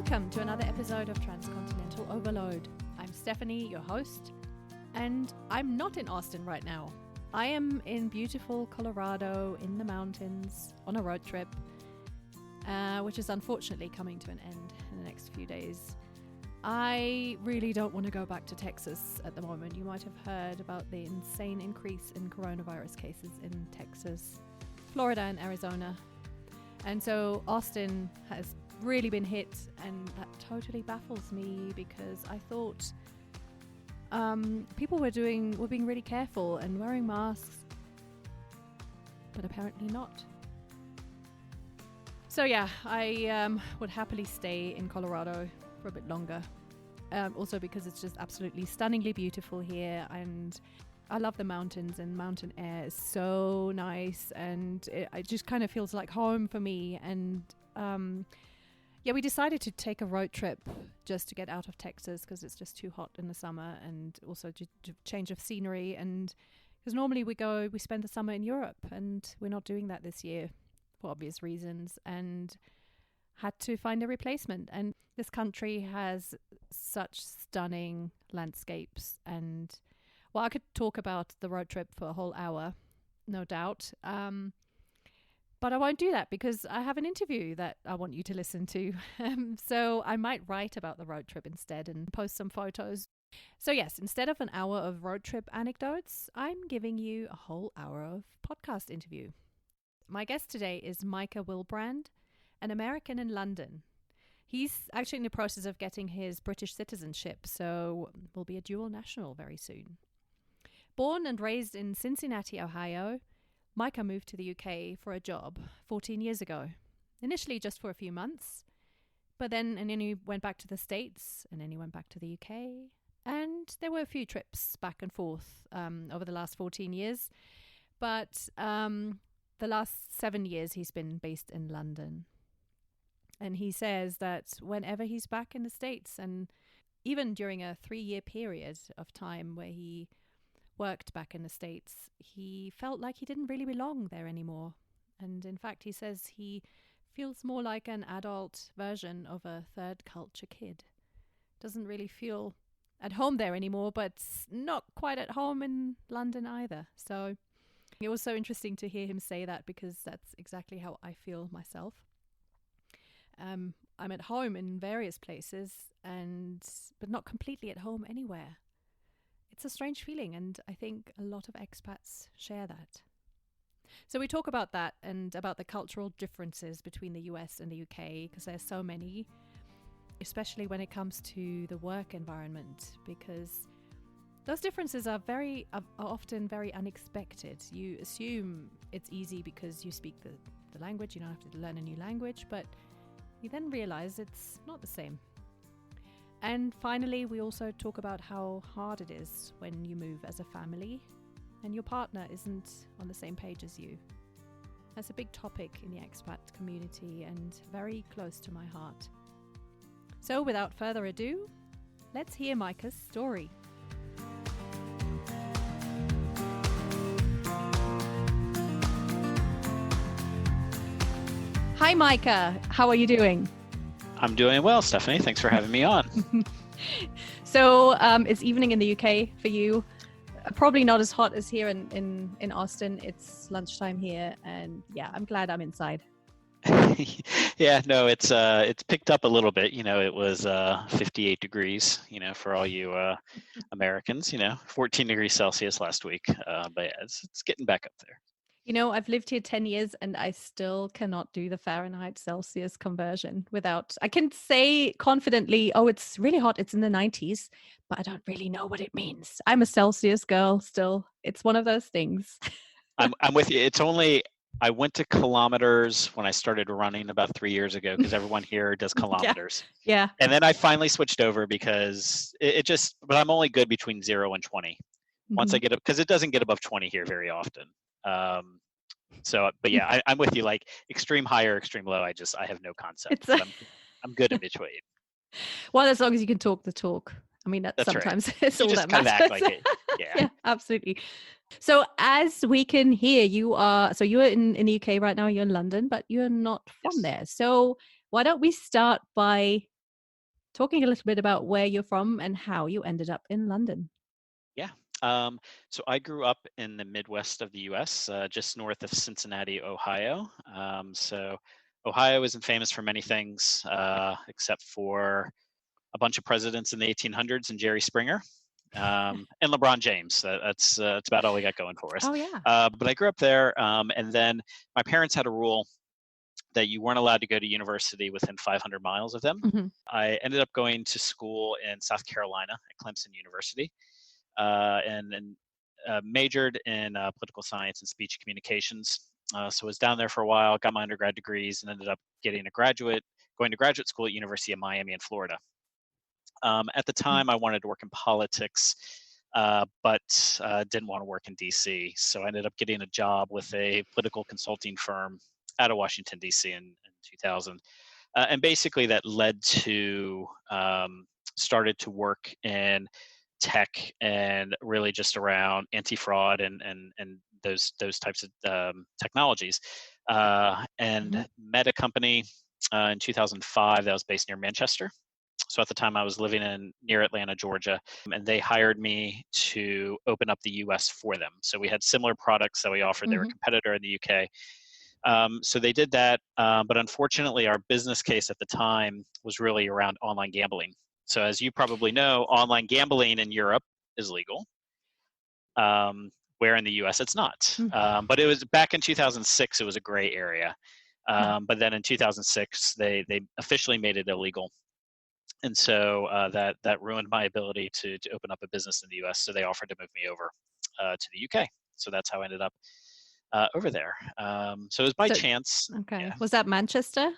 Welcome to another episode of Transcontinental Overload. I'm Stephanie, your host, and I'm not in Austin right now. I am in beautiful Colorado in the mountains on a road trip, which is unfortunately coming to an end in the next few days. I really don't want to go back to Texas at the moment. You might have heard about the insane increase in coronavirus cases in Texas, Florida, and Arizona. And so Austin has really been hit, and that totally baffles me because I thought people were being really careful and wearing masks, but apparently not. So yeah, I would happily stay in Colorado for a bit longer. Also because it's just absolutely stunningly beautiful here, and I love the mountains, and mountain air is so nice, and it just kind of feels like home for me. And yeah, we decided to take a road trip just to get out of Texas because it's just too hot in the summer, and also to change of scenery. And because normally we spend the summer in Europe, and we're not doing that this year for obvious reasons, and had to find a replacement. And this country has such stunning landscapes, and well, I could talk about the road trip for a whole hour, no doubt. But I won't do that because I have an interview that I want you to listen to. So I might write about the road trip instead and post some photos. So yes, instead of an hour of road trip anecdotes, I'm giving you a whole hour of podcast interview. My guest today is Micah Willbrand, an American in London. He's actually in the process of getting his British citizenship, so will be a dual national very soon. Born and raised in Cincinnati, Ohio, Micah moved to the UK for a job 14 years ago, initially just for a few months, but then he went back to the States, and then he went back to the UK, and there were a few trips back and forth over the last 14 years, but the last 7 years he's been based in London. And he says that whenever he's back in the States, and even during a 3-year period of time where he worked back in the States, he felt like he didn't really belong there anymore. And in fact, he says he feels more like an adult version of a third culture kid. Doesn't really feel at home there anymore, but not quite at home in London either. So it was so interesting to hear him say that, because that's exactly how I feel myself. I'm at home in various places, but not completely at home anywhere. It's a strange feeling, and I think a lot of expats share that. So we talk about that and about the cultural differences between the US and the UK, because there's so many, especially when it comes to the work environment, because those differences are often very unexpected. You assume it's easy because you speak the language, you don't have to learn a new language, but you then realize it's not the same. And finally, we also talk about how hard it is when you move as a family and your partner isn't on the same page as you. That's a big topic in the expat community and very close to my heart. So without further ado, let's hear Micah's story. Hi, Micah. How are you doing? I'm doing well, Stephanie. Thanks for having me on. So it's evening in the UK for you. Probably not as hot as here in Austin. It's lunchtime here, and yeah, I'm glad I'm inside. Yeah, no, it's picked up a little bit. You know, it was 58 degrees, for all you Americans, 14 degrees Celsius last week. But yeah, it's getting back up there. I've lived here 10 years and I still cannot do the Fahrenheit Celsius conversion I can say confidently, oh, it's really hot, it's in the 90s, but I don't really know what it means. I'm a Celsius girl still. It's one of those things. I'm with you. I went to kilometers when I started running about 3 years ago, because everyone here does kilometers. Yeah. And then I finally switched over because but I'm only good between 0 and 20. Once I get up, because it doesn't get above 20 here very often. But yeah, I'm with you. Like extreme high or extreme low, I have no concept. I'm good in between. Well, as long as you can talk the talk. I mean, that's sometimes right. It's all that matters. Act like it. Yeah, absolutely. So as we can hear, you're in the UK right now, you're in London, but you're not from there. So why don't we start by talking a little bit about where you're from and how you ended up in London. Yeah. So I grew up in the Midwest of the U.S., just north of Cincinnati, Ohio. So Ohio isn't famous for many things, except for a bunch of presidents in the 1800s and Jerry Springer, and LeBron James. That's about all we got going for us. Oh, yeah. But I grew up there, and then my parents had a rule that you weren't allowed to go to university within 500 miles of them. Hmm. I ended up going to school in South Carolina at Clemson University, and majored in political science and speech communications. So I was down there for a while, got my undergrad degrees, and ended up going to graduate school at University of Miami in Florida. At the time, I wanted to work in politics, but didn't want to work in DC. So I ended up getting a job with a political consulting firm out of Washington, DC in 2000. And basically that led to started to work in tech and really just around anti-fraud and those types of technologies, Hmm. and met a company in 2005 that was based near Manchester. So at the time I was living in near Atlanta, Georgia, and they hired me to open up the US for them. So we had similar products that we offered. They were a Hmm. competitor in the UK. So they did that, but unfortunately, our business case at the time was really around online gambling. So as you probably know, online gambling in Europe is legal, where in the US it's not. But it was back in 2006, it was a gray area. But then in 2006, they officially made it illegal. And so that ruined my ability to open up a business in the U.S. So they offered to move me over to the U.K. So that's how I ended up over there. So it was by So, chance. okay. Yeah. Was that Manchester?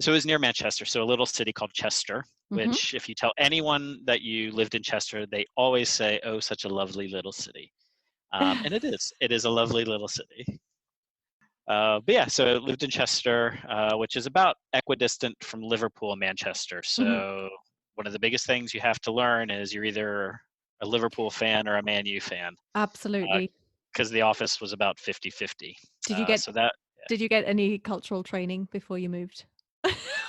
So it was near Manchester, so a little city called Chester. Hmm. Which, if you tell anyone that you lived in Chester, they always say, "Oh, such a lovely little city." And it is. It is a lovely little city. But yeah, so I lived in Chester, which is about equidistant from Liverpool and Manchester. Hmm. So one of the biggest things you have to learn is you're either a Liverpool fan or a Man U fan, Absolutely. because the office was about 50-50. Did you get So that, did you get any cultural training before you moved?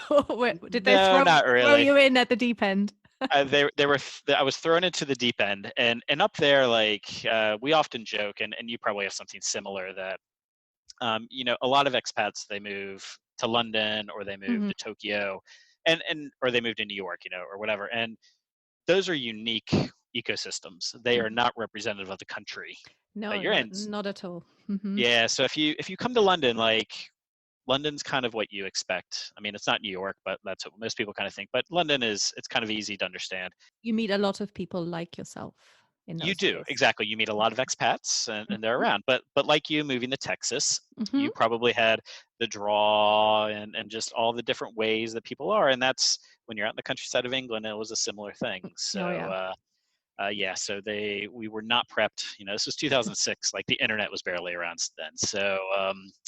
Or did they no, not throw really. you in at the deep end? I was thrown into the deep end, and up there, like we often joke, and you probably have something similar that a lot of expats, they move to London or they move Hmm. to Tokyo, and or they move to New York, or whatever. And those are unique ecosystems. They are not representative of the country that No, you're in. not at all. Hmm. Yeah. So if you come to London, like London's kind of what you expect. I mean, it's not New York, but that's what most people kind of think. But London it's kind of easy to understand. You meet a lot of people like yourself in You those do, days. exactly. You meet a lot of expats, and they're around. But like you moving to Texas, Hmm. you probably had the draw and just all the different ways that people are. And that's when you're out in the countryside of England, it was a similar thing. So Oh yeah. yeah, so we were not prepped. This was 2006. Like the internet was barely around then. So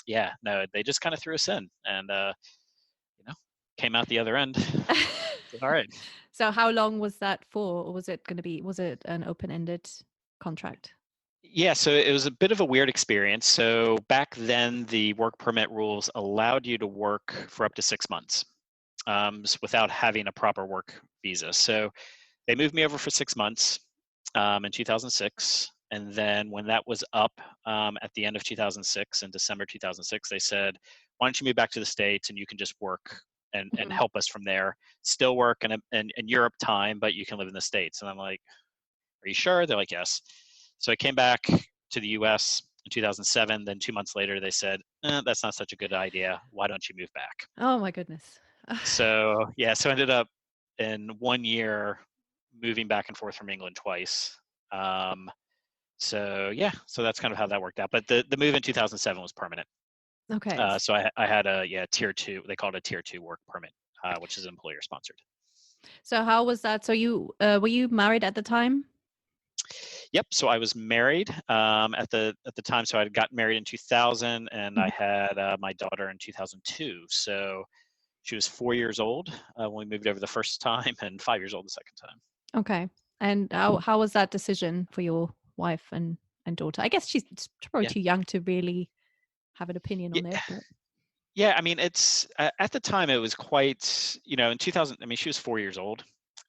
yeah, no, they just kind of threw us in, and you know, came out the other end. All right. So how long was that for? Or was it an open-ended contract? Yeah, so it was a bit of a weird experience. So back then, the work permit rules allowed you to work for up to 6 months, without having a proper work visa. So they moved me over for 6 months in 2006. And then when that was up at the end of 2006, in December 2006, they said, why don't you move back to the States and you can just work and Mhm. help us from there? Still work in Europe time, but you can live in the States. And I'm like, are you sure? They're like, yes. So I came back to the US in 2007. Then 2 months later, they said, that's not such a good idea. Why don't you move back? Oh my goodness. So yeah, so I ended up in 1 year moving back and forth from England twice. Um, so yeah, so that's kind of how that worked out. But the move in 2007 was permanent. Okay. So I had a tier two. They called it a tier two work permit, which is employer sponsored. So how was that? So you were you married at the time? Yep. So I was married at the time. So I had gotten married in 2000, and I Mhm. had my daughter in 2002. So she was 4 years old when we moved over the first time, and 5 years old the second time. Okay. And how was that decision for your wife and daughter? I guess she's probably Yeah. too young to really have an opinion Yeah. on it, but Yeah, I mean, it's at the time it was quite, in 2000. I mean, she was 4 years old,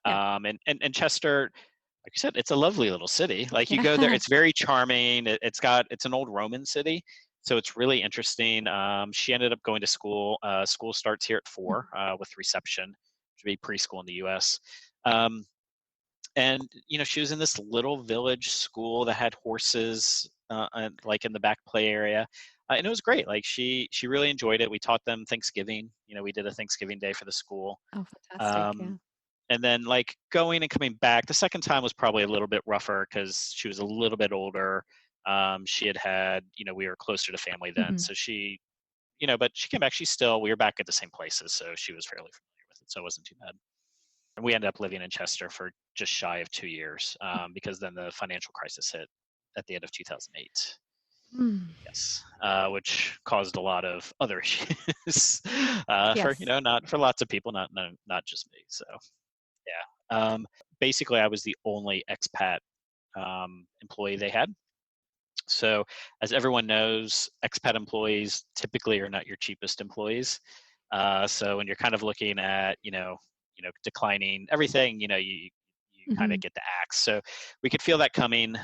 Yeah. and Chester, like you said, it's a lovely little city. Like you go there, Yeah. it's very charming. It's an old Roman city, so it's really interesting. She ended up going to school. School starts here at Mhm. 4 with reception, which would be preschool in the U.S. Um, and she was in this little village school that had horses, like in the back play area, and it was great. Like she really enjoyed it. We taught them Thanksgiving. We did a Thanksgiving day for the school. Oh, fantastic. um, Yeah. and then like going and coming back the second time was probably a little bit rougher because she was a little bit older. She had we were closer to family then, Mhm. so but she came back. We were back at the same places, so she was fairly familiar with it, so it wasn't too bad. And we ended up living in Chester for just shy of 2 years, because then the financial crisis hit at the end of 2008. Mm. Yes, which caused a lot of other issues, for Yes. not for lots of people, not just me. So yeah, basically, I was the only expat employee they had. So, as everyone knows, expat employees typically are not your cheapest employees. So when you're kind of looking at, declining everything, you kind of Mhm. get the axe. So we could feel that coming.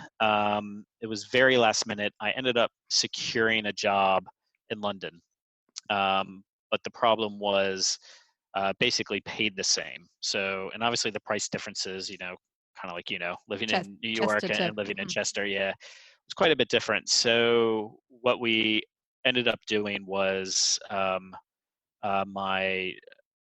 It was very last minute. I ended up securing a job in London, but the problem was, basically paid the same. So, and obviously the price differences, kind of like living in New Chester York to and living in mhm. Chester, yeah, it's quite a bit different. So what we ended up doing was, my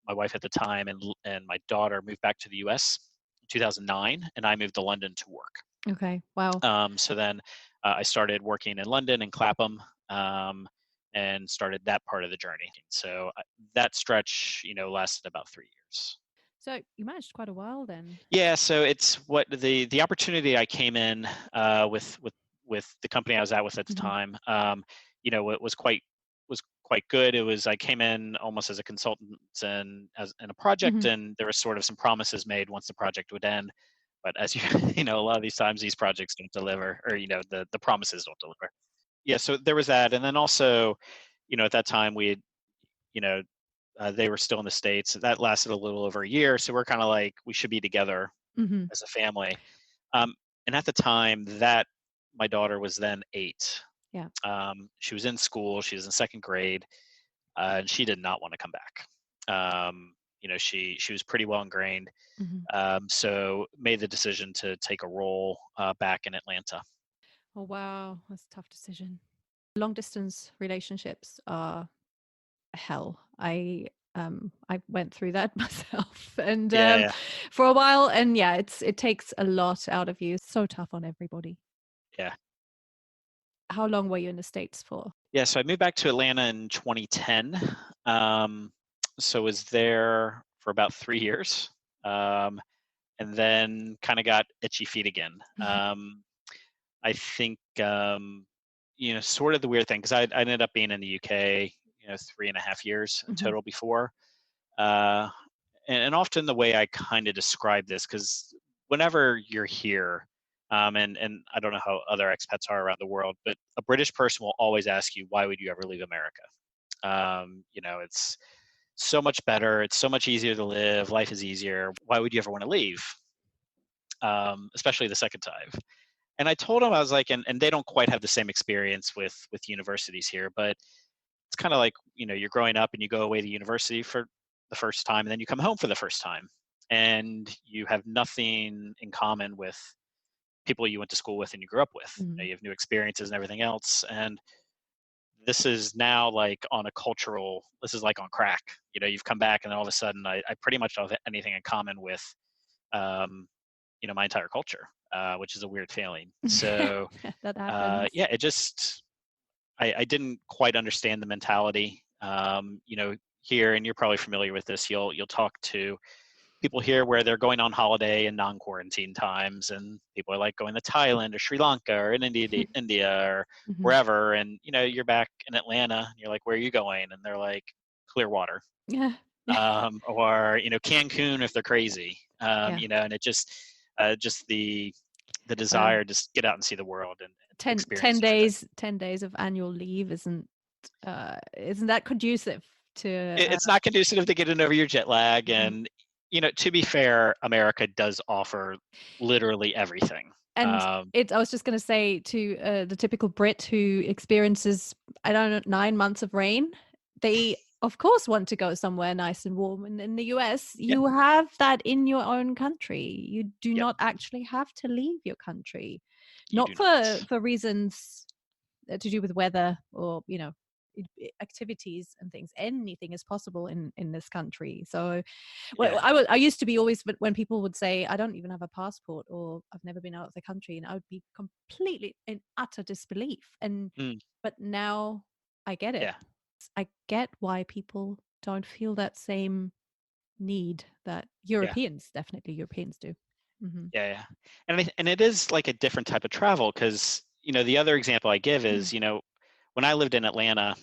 wife at the time and my daughter moved back to the U.S. in 2009, and I moved to London to work. Okay. Wow. So then I started working in London and Clapham, um, and started that part of the journey. So that stretch, lasted about 3 years. So you managed quite a while then. Yeah, so it's what the opportunity I came in, with the company I was at with at the Mhm. time. It was quite good. I came in almost as a consultant and as in a project, Mhm. and there was sort of some promises made once the project would end. But as you a lot of these times these projects don't deliver, or the promises don't deliver. Yeah, so there was that, and then also, at that time we had, you know they were still in the States. That lasted a little over a year, so we're kind of like we should be together Mhm. as a family. Um, and at the time that my daughter was then 8, Yeah. she was in school. She was in second grade, and she did not want to come back. She was pretty well ingrained, Mhm. so made the decision to take a role, back in Atlanta. Oh wow, that's a tough decision. Long distance relationships are hell. I went through that myself and Yeah, for a while, and yeah, it takes a lot out of you. So tough on everybody. yeah, How long were you in the States for? yeah. So I moved back to Atlanta in 2010. Um, so was there for about 3 years, um, and then kind of got itchy feet again. I think, sort of the weird thing, because I ended up being in the UK, 3.5 years in Mhm. total before. Uh, and often the way I kind of describe this, because whenever you're here, and I don't know how other expats are around the world, but a British person will always ask you, why would you ever leave America? It's so much better. It's so much easier to live. Life is easier. Why would you ever want to leave? Especially the second time. And I told them, I was like, and they don't quite have the same experience with universities here, but it's kind of like, you're growing up and you go away to university for the first time, and then you come home for the first time, and you have nothing in common with people you went to school with and you grew up with. Mhm. You have new experiences and everything else, and this is now like on a cultural. This is like on crack. You've come back, and then all of a sudden, I pretty much don't have anything in common with, um, my entire culture, which is a weird feeling. So That happens. yeah, it just I didn't quite understand the mentality. Here, and you're probably familiar with this. You'll talk to people here where they're going on holiday in non-quarantine times, and people are like going to Thailand or Sri Lanka or in India or Mhm. wherever, and you're back in Atlanta, and you're like, where are you going? And they're like, Clearwater, Yeah. or Cancun if they're crazy, Yeah. and it just the Wow. desire to just get out and see the world and 10 experience different things. 10 days of annual leave isn't isn't that conducive to It's not conducive to getting over your jet lag, Mhm. and to be fair, America does offer literally everything. And I was just going to say to the typical Brit who experiences, I don't know, 9 months of rain, they of course want to go somewhere nice and warm. And in the US, Yeah, you have that in your own country. You do yep, not actually have to leave your country, you not do not. for reasons to do with weather or activities and things. Anything is possible in this country. So well, Yeah, I used to be always, but when people would say I don't even have a passport or I've never been out of the country, and I would be completely in utter disbelief. And mm, but now I get it. yeah, I get why people don't feel that same need that yeah, Europeans do. Hmm. yeah, yeah. And it is like a different type of travel because the other example I give is when I lived in Atlanta,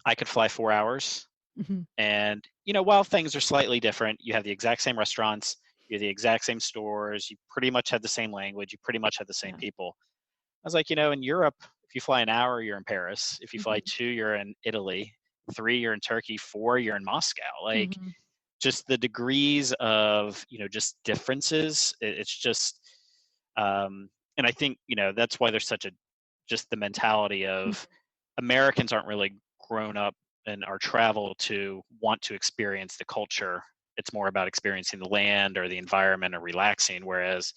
I could fly 4 hours. Hmm. And while things are slightly different, you have the exact same restaurants, you have the exact same stores, you pretty much have the same language, you pretty much have the same Yeah. people. I was like, in Europe, if you fly an hour, you're in Paris. If you fly Hmm. 2, you're in Italy. 3, you're in Turkey. 4, you're in Moscow. Like, Hmm. just the degrees of just differences. It's just, and I think that's why there's such a just the mentality of Americans aren't really grown up and are travel to want to experience the culture. It's more about experiencing the land or the environment or relaxing. Whereas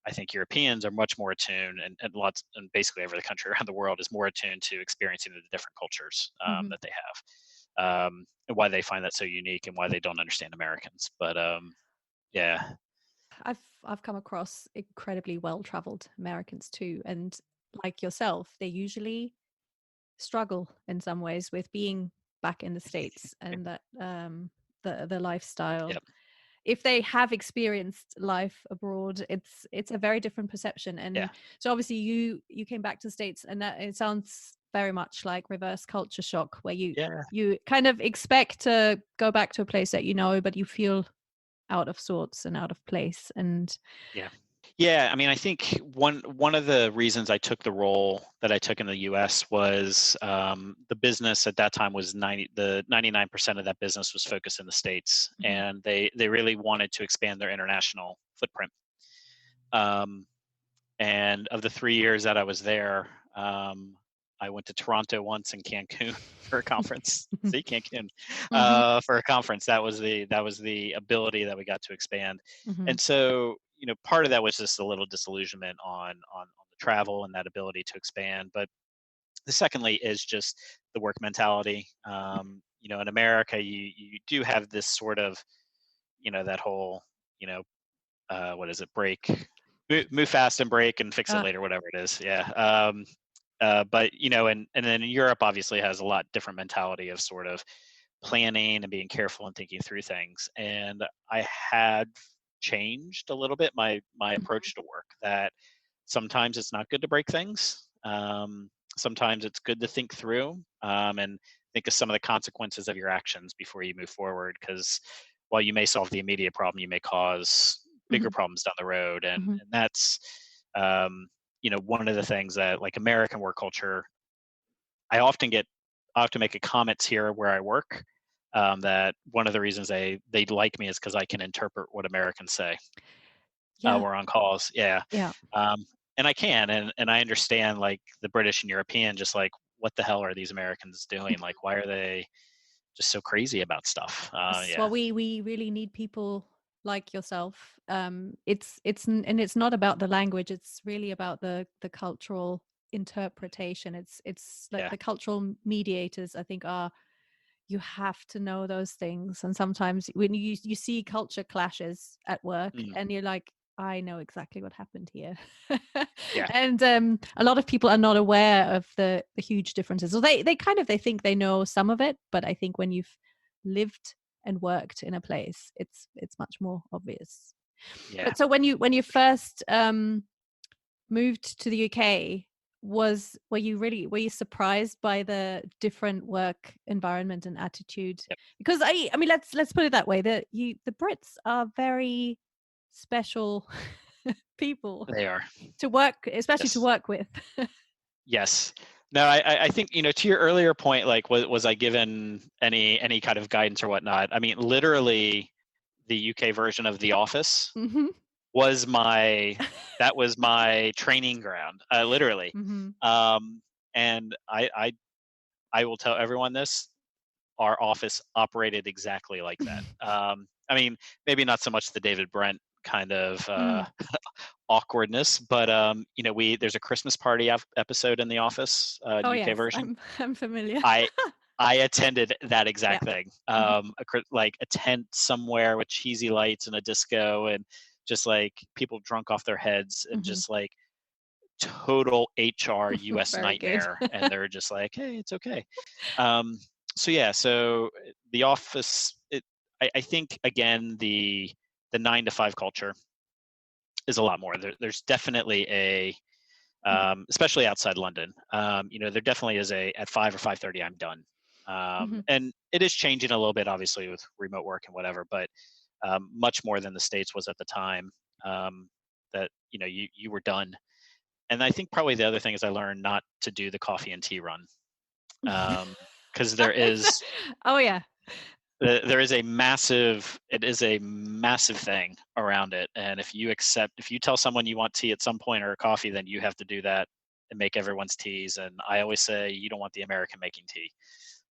I think Europeans are much more attuned, and basically every country around the world is more attuned to experiencing the different cultures Hmm. that they have, and why they find that so unique and why they don't understand Americans. But yeah, I've come across incredibly well-traveled Americans too, and like yourself, they usually struggle in some ways with being back in the States and that the lifestyle. yep, If they have experienced life abroad, it's a very different perception. yeah, And so obviously you came back to the States, and that it sounds very much like reverse culture shock, where yeah, you kind of expect to go back to a place that but you feel out of sorts and out of place. And yeah. Yeah, I mean, I think one of the reasons I took the role that I took in the U.S. was the business at that time was 99% of that business was focused in the States, Mhm. and they really wanted to expand their international footprint. Um, and of the 3 years that I was there, I went to Toronto once and Cancun for a conference. See, Cancun Mhm. for a conference. That was the ability that we got to expand, Mhm. and so part of that was just a little disillusionment on the travel and that ability to expand. But the secondly is just the work mentality. In America, you do have this sort of that whole you know what is it, break, move fast and break and fix it Ah, later, whatever it is. Yeah. But and then Europe obviously has a lot different mentality of sort of planning and being careful and thinking through things. And I had changed a little bit my mhm. approach to work, that sometimes it's not good to break things. Sometimes it's good to think through, and think of some of the consequences of your actions before you move forward. Because while you may solve the immediate problem, you may cause bigger Mhm. problems down the road. And Mhm. and that's one of the things that, like, American work culture, I often make a comments here where I work, that one of the reasons they like me is because I can interpret what Americans say. Yeah. We're on calls, yeah. Yeah. um, and I can, and I understand, like, the British and European, just like, what the hell are these Americans doing? Like, why are they just so crazy about stuff? Yes, Yeah, well, we really need people like yourself. And it's not about the language. It's really about the cultural interpretation. It's like yeah, the cultural mediators, I think, are you have to know those things. And sometimes when you see culture clashes at work, mm, and you're like, I know exactly what happened here. yeah, And a lot of people are not aware of the huge differences. So they kind of they think they know some of it, but I think when you've lived and worked in a place, it's much more obvious. yeah. But so when you first moved to the UK, were you surprised by the different work environment and attitude? Yep, Because I mean let's put it that way, the Brits are very special people they are. to work, especially to Yes, work with. yes. No, I think, to your earlier point, like, was I given any kind of guidance or whatnot? I mean, literally, the UK version of The Office Hmm. was that was my training ground, literally. Hmm. Um, and I will tell everyone this. Our office operated exactly like that. I mean, maybe not so much the David Brent kind of Mm. awkwardness, but we there's a Christmas party episode in The Office, Oh UK yes, version. I'm familiar. I I attended that Yeah. exact thing. Hmm. Like a tent somewhere with cheesy lights and a disco, and just like people drunk off their heads, and Hmm. just like total HR US Very good. nightmare. And they're just like, hey, it's okay. Um, so yeah, so The Office. I think again the 9 to 5 culture is a lot more. There's definitely especially outside London. There definitely is at 5 or 5:30 I'm done. Hmm. And it is changing a little bit, obviously, with remote work and whatever, but much more than the States was at the time. That you were done. And I think probably the other thing is I learned not to do the coffee and tea run, because Oh yeah. there is a massive it is a massive thing around it. And if you tell someone you want tea at some point, or a coffee, then you have to do that and make everyone's teas. And I always say you don't want the American making tea.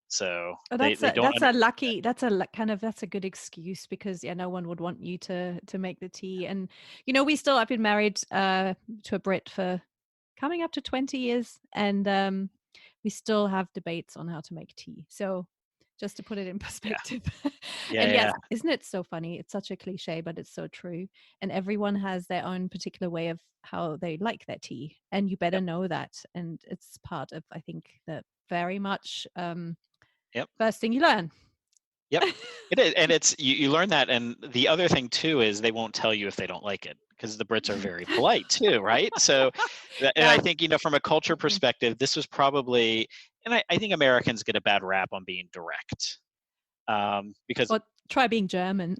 So Oh, they don't that's a lucky kind of that's a good excuse, because yeah, no one would want you to make the tea. And I've been married to a Brit for coming up to 20 years, and we still have debates on how to make tea. So just to put it in Yeah, perspective. yeah, And yes, yeah. isn't it so funny? It's such a cliche, but it's so true. And everyone has their own particular way of how they like their tea, and you better Yep, know that. And it's part of, I think, the very much yep. first thing you learn. Yep. It is, and it's you learn that. And the other thing too is they won't tell you if they don't like it, because the Brits are very polite too, right? So, and I Yeah. think, from a culture Mhm. perspective, this was probably, and I think Americans get a bad rap on being direct, because Or try being German.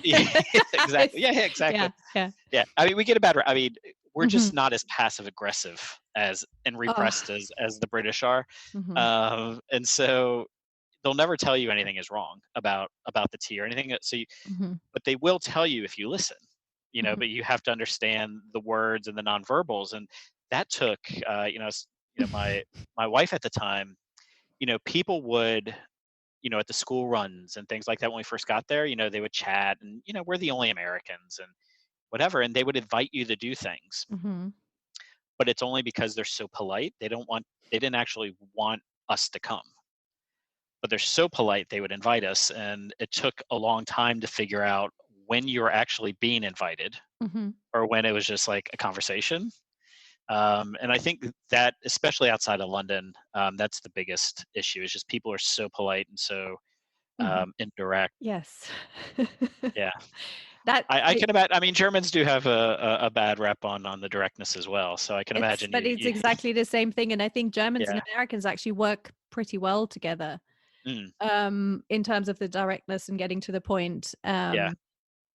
yeah, exactly, It's, yeah, yeah, exactly, yeah, yeah. yeah. I mean, we get a bad rap. I mean, we're Hmm. just not as passive aggressive as and Oh. repressed as the British are, Hmm. and so they'll never tell you anything is wrong about the tea or anything. Hmm. But they will tell you if you listen. Hmm. But you have to understand the words and the nonverbals. And that took, my wife at the time. People would, at the school runs and things like that when we first got there. They would chat, and we're the only Americans and whatever, and they would invite you to do things, Hmm. but it's only because they're so polite. They didn't actually want us to come, but they're so polite they would invite us. And it took a long time to figure out when you were actually being invited, Hmm. or when it was just like a conversation. And I think that, especially outside of London, that's the biggest issue, is just people are so polite and so Hmm. indirect. Yes. Yeah, that I it, can imagine. I mean, Germans do have a bad rep on the directness as well, so I can it's imagine but it's exactly the same thing. And I think Germans and yeah. Americans actually work pretty well together, Mm, in terms of the directness and getting to the point, yeah.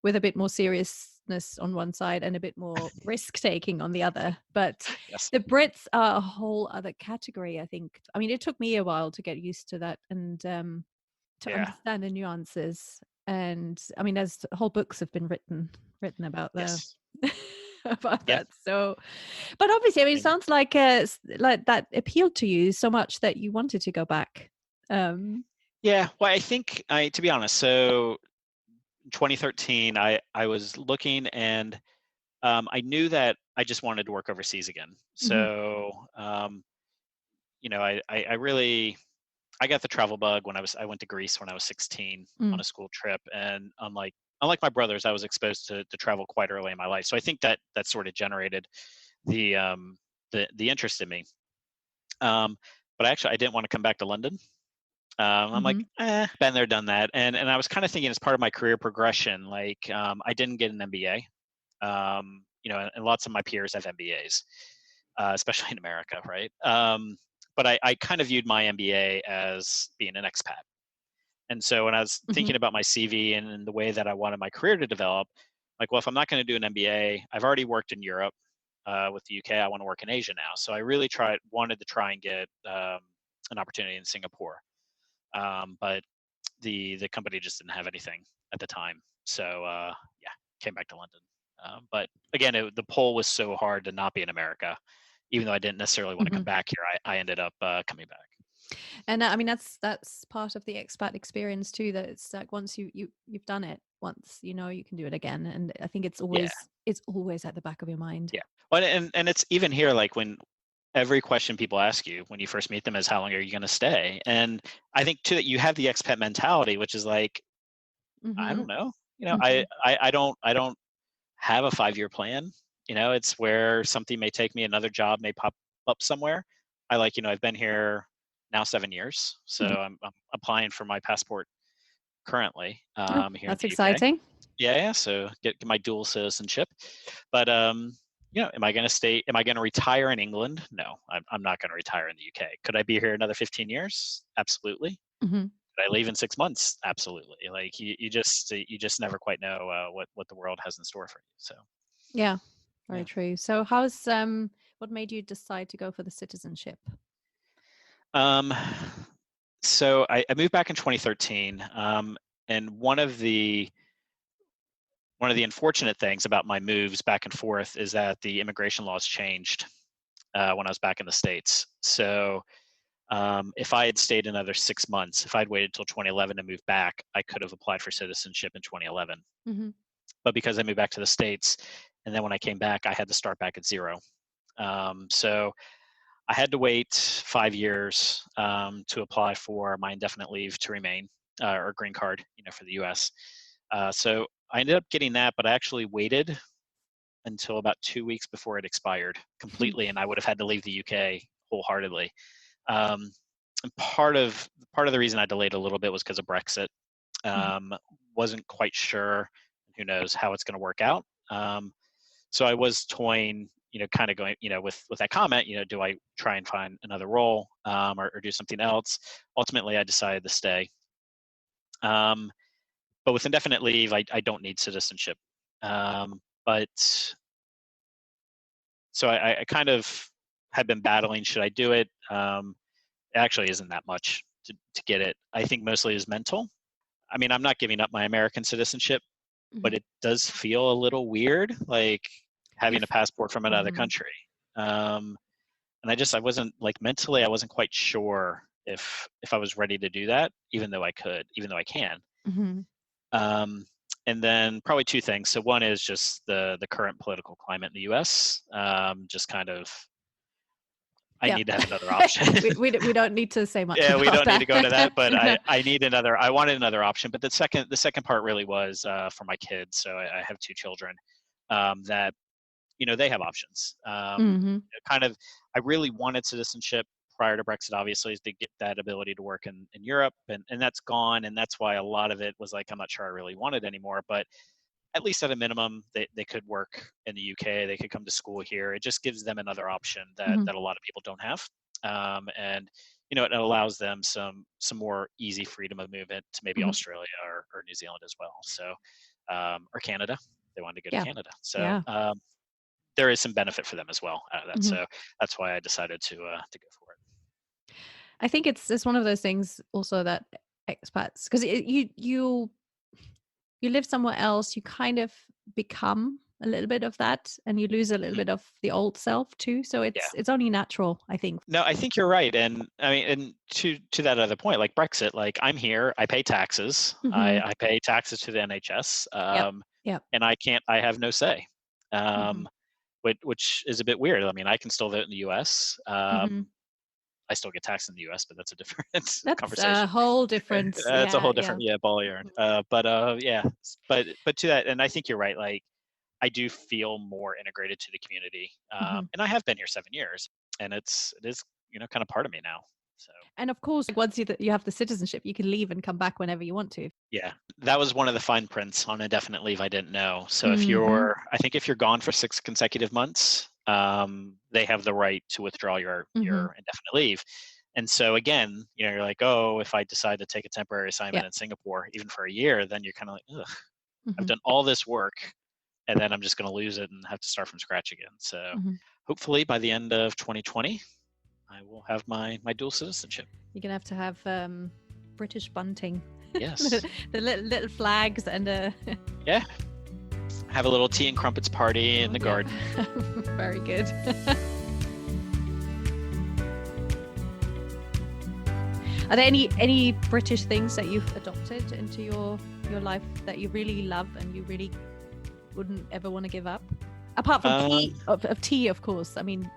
with a bit more seriousness on one side and a bit more risk taking on the other. But Yes. the Brits are a whole other category, I think. I mean, it took me a while to get used to that, and to Yeah. understand the nuances. And I mean, there's whole books have been written about the Yes. about Yeah. that. So, but obviously, I mean, it And sounds like like that appealed to you so much that you wanted to go back. Um, yeah. Well, I think to be honest, so 2013, I was looking, and I knew that I just wanted to work overseas again. mhm, So I really I got the travel bug when I went to Greece when I was 16 on mm, a school trip. And unlike my brothers, I was exposed to travel quite early in my life. So I think that sort of generated the the interest in me. Um, but actually, I didn't want to come back to London. I'm like, mhm, been there, done that. And I was kind of thinking, as part of my career progression, like, I didn't get an MBA. And lots of my peers have MBAs, especially in America, right? But I kind of viewed my MBA as being an expat. And so when I was mhm, thinking about my CV and the way that I wanted my career to develop, like, well, if I'm not going to do an MBA, I've already worked in Europe. with the UK. I want to work in Asia now. So I really wanted to try and get an opportunity in Singapore, but the company just didn't have anything at the time. So yeah, came back to London. But again, the pull was so hard to not be in America, even though I didn't necessarily want to come back here. I ended up coming back. And I mean, that's part of the expat experience too. That it's like once you've done it once, you know you can do it again. And I think it's Yeah, always at the back of your mind. yeah. Well, and it's even here, like when every question people ask you when you first meet them is how long are you going to stay? And I think too that you have the expat mentality, which is like, I don't know, I don't have a 5-year plan. It's where something may take me, another job may pop up somewhere. I've been here now 7 years, so Yeah. I'm applying for my passport currently Oh, here in that's the UK. exciting. Yeah. So get my dual citizenship. But am I going to stay? Am I going to retire in England? No, I'm not going to retire in the UK. Could I be here another 15 years? Absolutely. Hmm. Could I leave in 6 months? Absolutely. Like you just never quite know what the world has in store for you. So Yeah, very yeah. true. So what made you decide to go for the citizenship? Um, so I moved back in 2013, and one of the unfortunate things about my moves back and forth is that the immigration laws changed when I was back in the States. So if I had stayed another 6 months, if I'd waited till 2011 to move back, I could have applied for citizenship in 2011. Hmm. But because I moved back to the States, and then when I came back, I had to start back at zero. So I had to wait 5 years to apply for my indefinite leave to remain or green card, for the U.S. So I ended up getting that, but I actually waited until about 2 weeks before it expired completely, and I would have had to leave the UK wholeheartedly. Um, and part of the reason I delayed a little bit was because of Brexit. Um, wasn't quite sure, who knows how it's going to work out. So I was toying, kind of going, with that comment, do I try and find another role or do something else? Ultimately, I decided to stay. But with indefinite leave, I don't need citizenship. But so I kind of had been battling, should I do it? It actually isn't that much to get it. I think mostly is mental. I mean, I'm not giving up my American citizenship, Hmm. but it does feel a little weird, like having a You've, passport from another mhm. country. And I wasn't like mentally, I wasn't quite sure if I was ready to do that, even though I can. Mhm. Um, and then probably two things. So one is just the current political climate in the U.S. Just kind of, I Yeah. need to have another option. We don't need to say much Yeah, we about don't need to go into that, that. but No. I wanted another option. But the second part really was for my kids. So I have two children that they have options. Mhm. Kind of, I really wanted citizenship prior to Brexit, obviously, is to get that ability to work in Europe, and that's gone, and that's why a lot of it was like, I'm not sure I really want it anymore. But at least at a minimum, they could work in the UK. They could come to school here. It just gives them another option that Mhm. a lot of people don't have, and it allows them some more easy freedom of movement to maybe Mhm. Australia or New Zealand as well. So or Canada. They wanted to go to Yeah. Canada. So Yeah. there is some benefit for them as well out of that. Mhm. So that's why I decided to go for it. I think it's one of those things also that expats, because you live somewhere else, you kind of become a little bit of that, and you lose a little Mhm. bit of the old self too. So Yeah. it's only natural, I think. No, I think you're right. And I mean, and to that other point, like Brexit, like I'm here, I pay taxes, Hmm. I pay taxes to the NHS, Yep. Yep. and I have no say, Hmm. which is a bit weird. I mean, I can still vote in the U.S. Hmm. I still get taxed in the U.S., but that's a different That's a conversation. whole different. It's a Yeah. whole Yeah. different, yeah, ball of yarn. But yeah, but to that, and I think you're right. Like I do feel more integrated to the community, Hmm. and I have been here 7 years, and it is kind of part of me now. So And of course, like, once you have the citizenship, you can leave and come back whenever you want to. yeah, that was one of the fine prints on indefinite leave I didn't know. So Hmm. I think if you're gone for 6 consecutive months, they have the right to withdraw Hmm. your indefinite leave. And so again, you're like, oh, if I decide to take a temporary Yeah. assignment in Singapore, even for a year, then you're kind of like, ugh, I've Hmm. done all this work, and then I'm just going to lose it and have to start from scratch again. So hopefully by the end of 2020, I will have my dual citizenship. You're gonna have to have British bunting. Yes. the little flags and yeah. Have a little tea and crumpets party in the garden. Very good. Are there any British things that you've adopted into your life that you really love and you really wouldn't ever want to give up? Apart from tea, of tea, of course. I mean,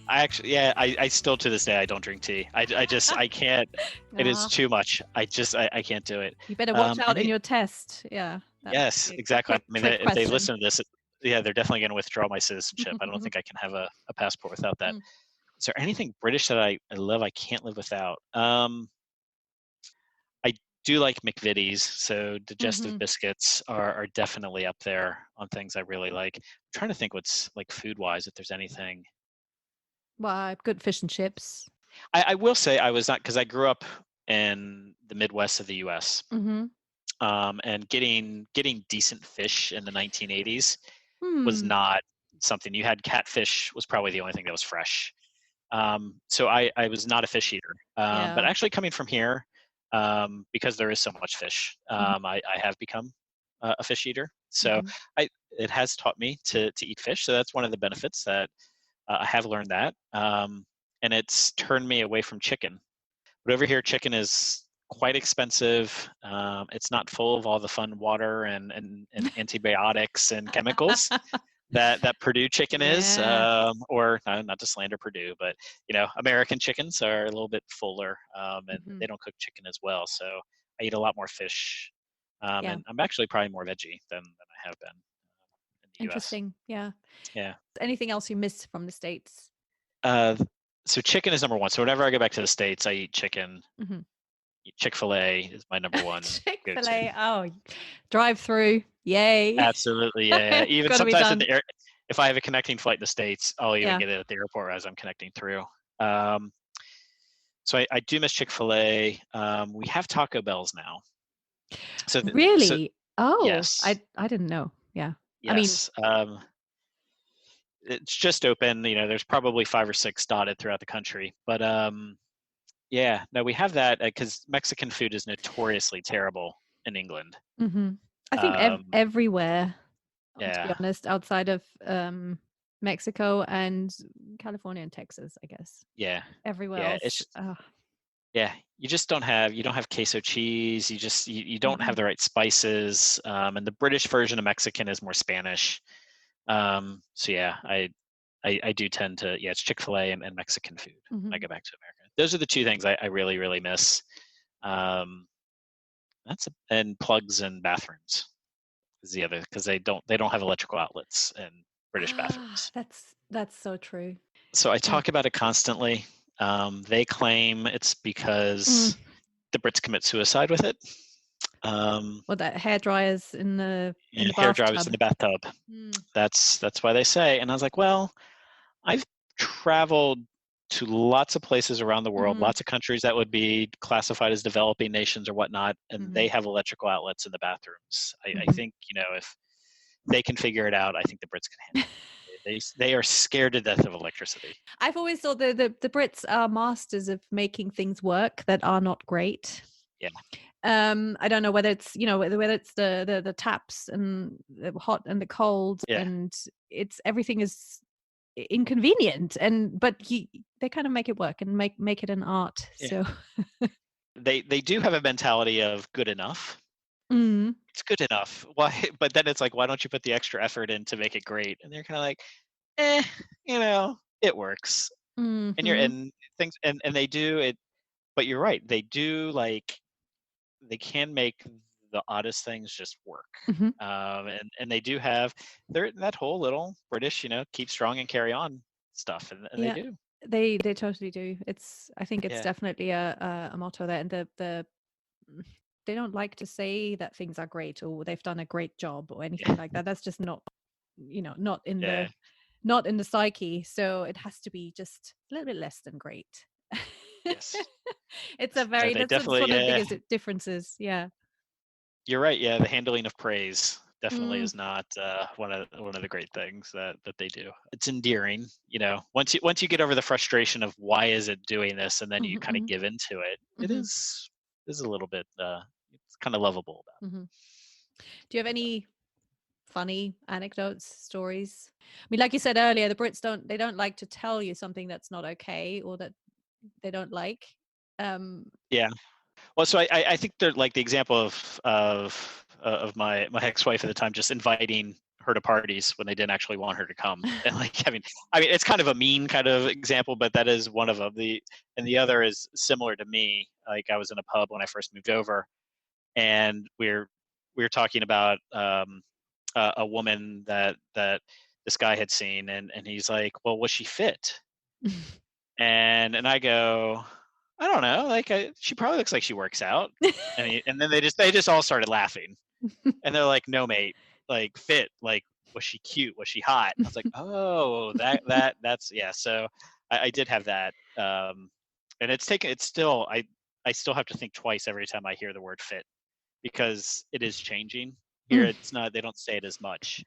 I still to this day I don't drink tea. I can't. It is too much. I can't do it. You better watch out in your test. Yeah. Yes, exactly. I mean, if they listen to this, they're definitely going to withdraw my citizenship. I don't think I can have a passport without that. Is there anything British that I love I can't live without? I do like McVitie's, so digestive biscuits are definitely up there on things I really like. I'm trying to think what's like food-wise, if there's anything. Well, good fish and chips. I will say I was not, because I grew up in the Midwest of the U.S. And getting decent fish in the 1980s was not something. You had catfish was probably the only thing that was fresh. So I was not a fish eater. But actually coming from here, because there is so much fish, I have become a fish eater. So it has taught me to eat fish. So that's one of the benefits that I have learned that. And it's turned me away from chicken. But over here, chicken is quite expensive. It's not full of all the fun water and antibiotics and chemicals that Purdue chicken is, or not to slander Purdue, but American chickens are a little bit fuller, and they don't cook chicken as well. So I eat a lot more fish, and I'm actually probably more veggie than I have been in the Interesting. US. Yeah. Anything else you miss from the States? So chicken is number one. So whenever I go back to the States, I eat chicken. Chick-fil-A is my number one. Chick-fil-A, drive through, yay! Absolutely, yeah. Even sometimes if I have a connecting flight in the States, I'll even get it at the airport as I'm connecting through. So I do miss Chick-fil-A. We have Taco Bells now. So really? Yes. I didn't know. Yeah. Yes. I mean, it's just open. There's probably 5 or 6 dotted throughout the country, but yeah, no, we have that because Mexican food is notoriously terrible in England. I think everywhere, to be honest, outside of Mexico and California and Texas, I guess. Yeah. Everywhere else. It's you just don't have queso cheese. You don't have the right spices. And the British version of Mexican is more Spanish. So yeah, I do tend to, it's Chick-fil-A and Mexican food when I go back to America. Those are the two things I really, really miss. And plugs and bathrooms is the other, because they don't have electrical outlets in British bathrooms. That's so true. So I talk about it constantly. They claim it's because the Brits commit suicide with it. That hair dryers in the hair dryers in the bathtub. That's why they say. And I was like, well, I've traveled to lots of places around the world, lots of countries that would be classified as developing nations or whatnot, and they have electrical outlets in the bathrooms. I think if they can figure it out, I think the Brits can handle it. They are scared to death of electricity. I've always thought the Brits are masters of making things work that are not great. Yeah. I don't know whether it's whether it's the taps and the hot and the cold, and everything is inconvenient, but they kind of make it work and make it an art. So they do have a mentality of good enough. It's good enough. Why? But then it's like, why don't you put the extra effort in to make it great? And they're kind of like, it works. And things and they do it. But you're right. They do they can make the oddest things just work. And they do have that whole little British, keep strong and carry on stuff, and they do. They totally do. I think it's definitely a motto there, and the they don't like to say that things are great or they've done a great job or anything like that. That's just not not in the psyche. So it has to be just a little bit less than great. Yes. It's that's one of the biggest differences. Yeah. You're right. Yeah, the handling of praise definitely Mm. is not one of the great things that they do. It's endearing, you know. Once you get over the frustration of why is it doing this, and then you Mhm, kind of mhm, give into it, it mhm, is a little bit it's kind of lovable about mhm. Do you have any funny anecdotes, stories? I mean, like you said earlier, the Brits don't like to tell you something that's not okay or that they don't like. Um, it. Yeah. Well, so I think they're like the example of my ex-wife at the time just inviting her to parties when they didn't actually want her to come, and like I mean it's kind of a mean kind of example, but that is one of them. The other is similar to me. Like I was in a pub when I first moved over, and we were talking about a woman that this guy had seen, and he's like, well, was she fit? And I go, I don't know. Like she probably looks like she works out. And then they just all started laughing. And they're like, no, mate, like fit, like was she cute? Was she hot? I was like, oh, that's yeah. So I did have that. And it's still I still have to think twice every time I hear the word fit because it is changing. Here Mm. it's not they don't say it as much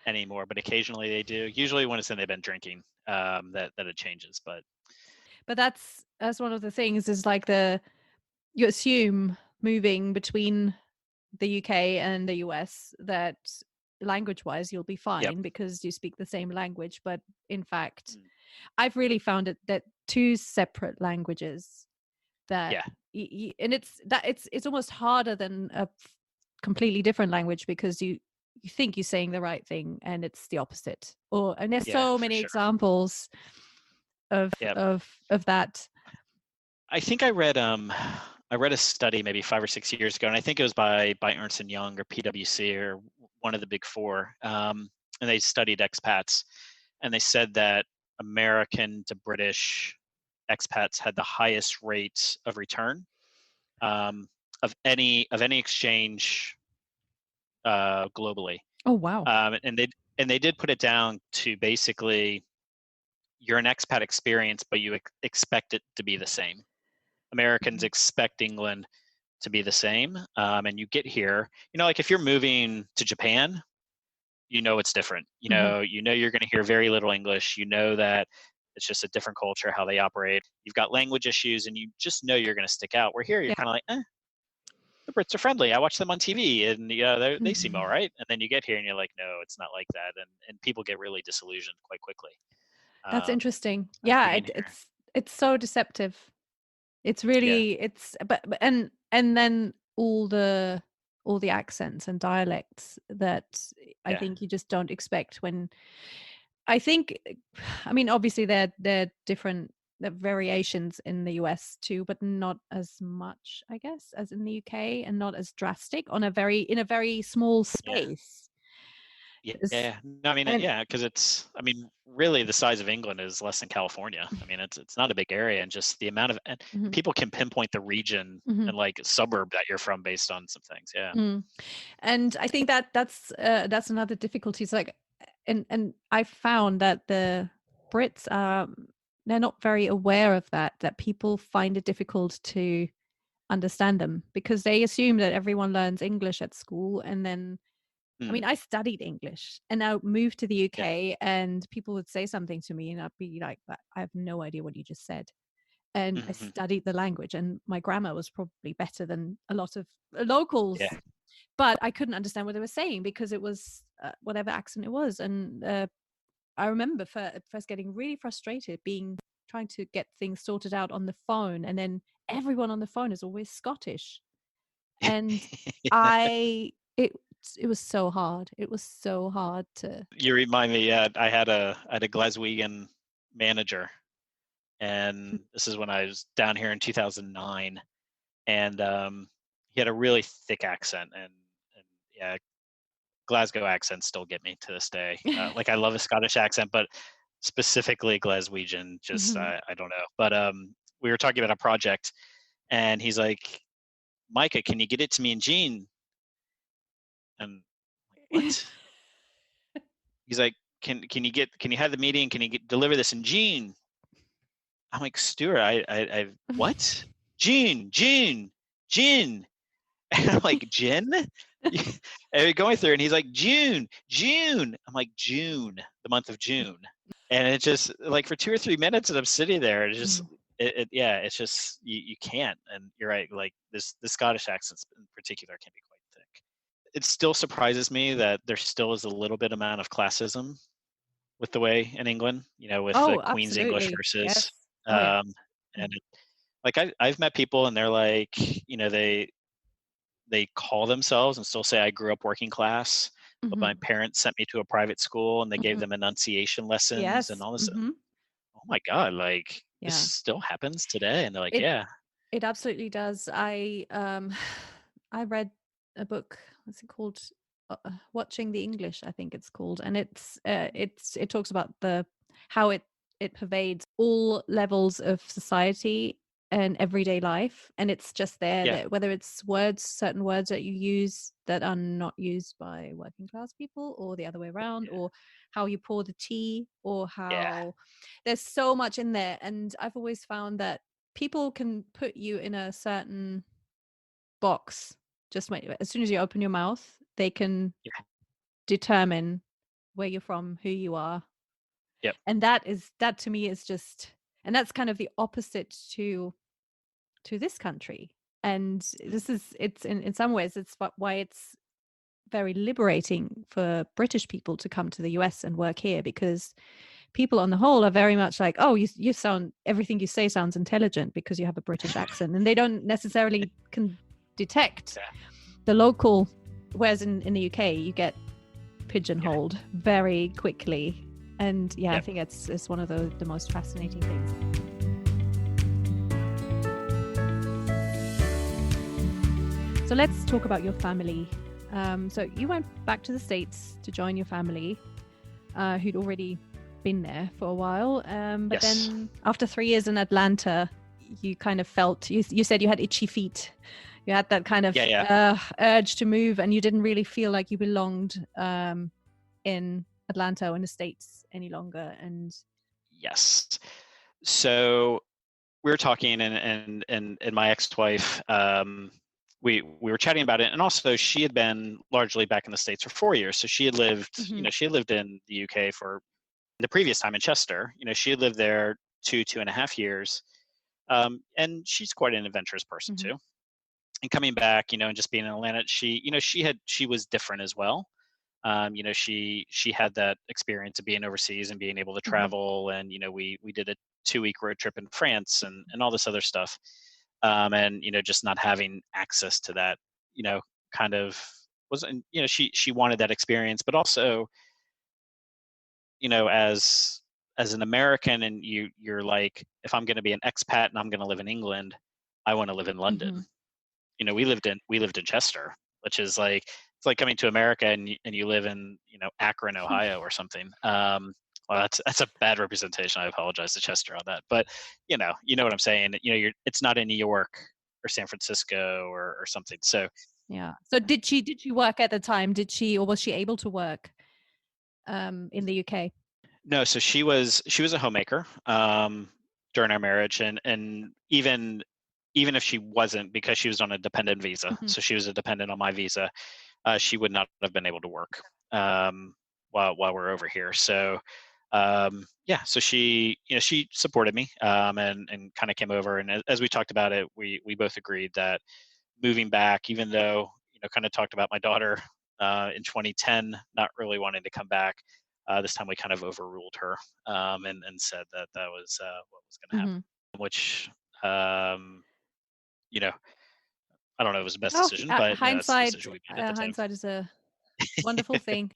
anymore, but occasionally they do. Usually when it's when they've been drinking, that it changes. But But that's one of the things is like the you assume moving between the UK and the US that language wise you'll be yep. fine because you speak the same language, but in fact Mm. I've really found it that two separate languages that Yeah. and it's almost harder than a completely different language because you think you're saying the right thing and it's the opposite, or and there's Yeah, so for many sure. examples of Yeah. that. I think I read a study maybe 5 or 6 years ago, and I think it was by Ernst and Young or PwC or one of the big four. And they studied expats, and they said that American to British expats had the highest rates of return um, of any exchange globally. Oh wow. And they did put it down to basically you're an expat experience, but you expect it to be the same. Americans Mhm. expect England to be the same. And you get here, like if you're moving to Japan, it's different. Mhm. You're going to hear very little English. You know that it's just a different culture, how they operate. You've got language issues, and you just know you're going to stick out. Where here, you're Yeah. kind of like, the Brits are friendly. I watch them on TV, and they seem all Mhm. right. And then you get here, and you're like, no, it's not like that. And people get really disillusioned quite quickly. That's Um, interesting. Yeah, being here. it's so deceptive. It's Yeah, really it's but and then all the accents and dialects that I yeah, think you just don't expect when I think I mean obviously they're different there are variations in the US too, but not as much, I guess, as in the UK and not as drastic on a very in a very small yeah. space. It's- Yeah, no, I mean, And yeah, because I mean, really, the size of England is less than California. I mean, it's not a big area, and just the amount of and Mhm, people can pinpoint the region mhm, and like suburb that you're from based on some things. Yeah. mm. And I think that that's another difficulty. It's like, and I found that the Brits are they're not very aware of that. That people find it difficult to understand them because they assume that everyone learns English at school, and then I Mm, mean, I studied English and I moved to the yeah. UK, and people would say something to me, and I'd be like, I have no idea what you just said. And I Hmm. studied the language, and my grammar was probably better than a lot of Yeah. locals, but I couldn't understand what they were saying because it was whatever accent it was. And I remember at first getting really frustrated being trying to get things sorted out on the phone, and then everyone on the phone is always Scottish, and I it was so hard. It was so hard to. You remind me. Yeah, I had a Glaswegian manager, and this is when I was down here in 2009, and he had a really thick accent, and yeah, Glasgow accents still get me to this day. Like I love a Scottish accent, but specifically Glaswegian, just Mhm. I don't know. But we were talking about a project, and he's like, "Micah, can you get it to me in Gene?" And I'm like, what? He's like, can you have the meeting? Can you deliver this in Gene? I'm like, Stuart, I what? Gene, Gene, Gin. And I'm like, gin? And we're going through, and he's like, June. I'm like, June, the month of June. And it just like for 2 or 3 minutes, and I'm sitting there, and yeah, it's just you can't. And you're right, like the Scottish accents in particular can be quite thick. It still surprises me that there still is a little bit amount of classism with the way in England, with the Oh, Queen's English absolutely. versus, Yes. Oh, yeah. um, and like I've met people, and they're like, they call themselves and still say, I grew up working class, but Hmm. my parents sent me to a private school and they gave Hmm. them enunciation lessons and Yes. all this. Hmm. Oh my God, like this Yeah. still happens today. And they're like, It yeah, it absolutely does. I read a book. What's it called? Watching the English, I think it's called, and it talks about the how it pervades all levels of society and everyday life, and it's just there yeah, that whether it's certain words that you use that are not used by working class people, or the other way around, or how you pour the tea, or yeah, how there's so much in there. And I've always found that people can put you in a certain box just as soon as you open your mouth. They can yeah, determine where you're from, who you are. yep, And that to me is just, and that's kind of the opposite to this country. And this is, it's in some ways it's why it's very liberating for British people to come to the US and work here, because people on the whole are very much like, oh, you sound, everything you say sounds intelligent because you have a British accent, and they don't necessarily can detect yeah, the local. Whereas in the UK, you get yeah, pigeonholed very quickly. And yeah, I yep. think it's one of the most fascinating things. So let's talk about your family. So you went back to the States to join your family, who'd already been there for a while. But Yes. then after 3 years in Atlanta, you kind of felt, you said you had itchy feet. You had that kind of Yeah, yeah. urge to move, and you didn't really feel like you belonged in Atlanta or in the States any longer. And Yes. So we were talking, and my ex-wife, we were chatting about it, and also she had been largely back in the States for 4 years. So she had lived, Mhm. she had lived in the UK for the previous time in Chester. She had lived there 2.5 years. And she's quite an adventurous person Mhm. too. And coming back, and just being in Atlanta, she was different as well. She had that experience of being overseas and being able to Mhm. travel, and we did a 2 week road trip in France and all this other stuff. And just not having access to that, kind of wasn't, she wanted that experience, but also, as an American, and you're like, if I'm going to be an expat and I'm going to live in England, I want to live in London. Mhm. We lived in Chester, which is like, it's like coming to America and you live in Akron, Ohio, or something. Well, that's a bad representation. I apologize to Chester on that, but you know what I'm saying. It's not in New York or San Francisco or something. So Yeah. So did she work at the time? Did she, or was she able to work in the UK? no, so she was a homemaker during our marriage, and even if she wasn't, because she was on a dependent visa, Mhm. so she was a dependent on my visa, she would not have been able to work um, while we're over here. So yeah, so she supported me, and kind of came over, and as we talked about it, we both agreed that moving back, even though kind of talked about my daughter in 2010 not really wanting to come back. This time we kind of overruled her, and said that was what was going to happen, Mhm. which um, you know I don't know if it was the best Oh, decision, but that's the hindsight. decision we made at the time. Hindsight is a wonderful thing.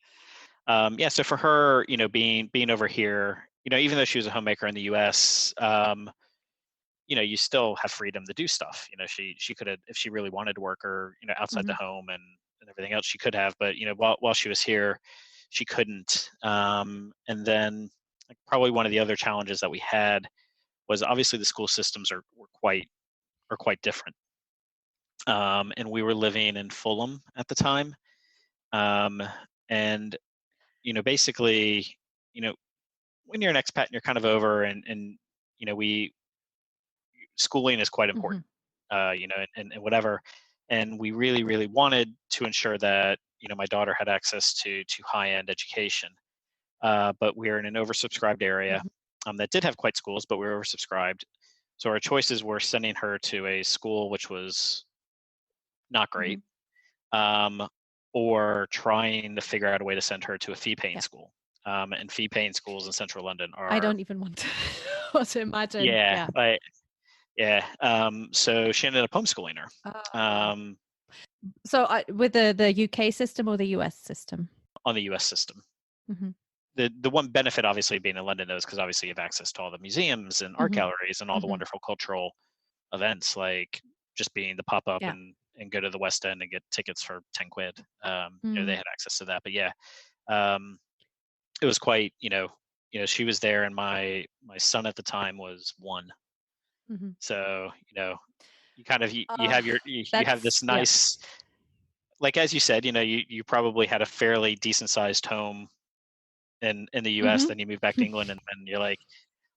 Yeah, so for her, being over here, even though she was a homemaker in the U.S., you still have freedom to do stuff. She could have, if she really wanted to work, or outside the Mhm. home and everything else, she could have. But while she was here, she couldn't. And then, like, probably one of the other challenges that we had was, obviously the school systems are quite different. And we were living in Fulham at the time, um, and basically, you know when you're an expat and you're kind of over, and we schooling is quite Mhm. important, and whatever. and we really, really wanted to ensure that my daughter had access to high end education. But we're in an oversubscribed area Mhm. that did have quite schools, but we were oversubscribed. So our choices were sending her to a school which was not great, Mhm. um, or trying to figure out a way to send her to a fee-paying Yeah. school. And fee-paying schools in central London I are, don't even want to, want to imagine. yeah, Yeah. yeah. So she ended up homeschooling her. Wow. So with the UK system or the US system? On the U.S. system. Hmm. The one benefit, obviously, of being in London, though, is because obviously you have access to all the museums and art Hmm. galleries and all the Hmm. wonderful cultural events, like just being the pop up Yeah. and go to the West End and get tickets for 10 quid. They Mm. had access to that, but yeah, um, it was quite. She was there, and my son at the time was 1. Hmm. So you kind of you Uh, have you have that's this yeah. nice, like as you said, you probably had a fairly decent sized home in the U.S. Hmm. Then you move back to England, and you're like,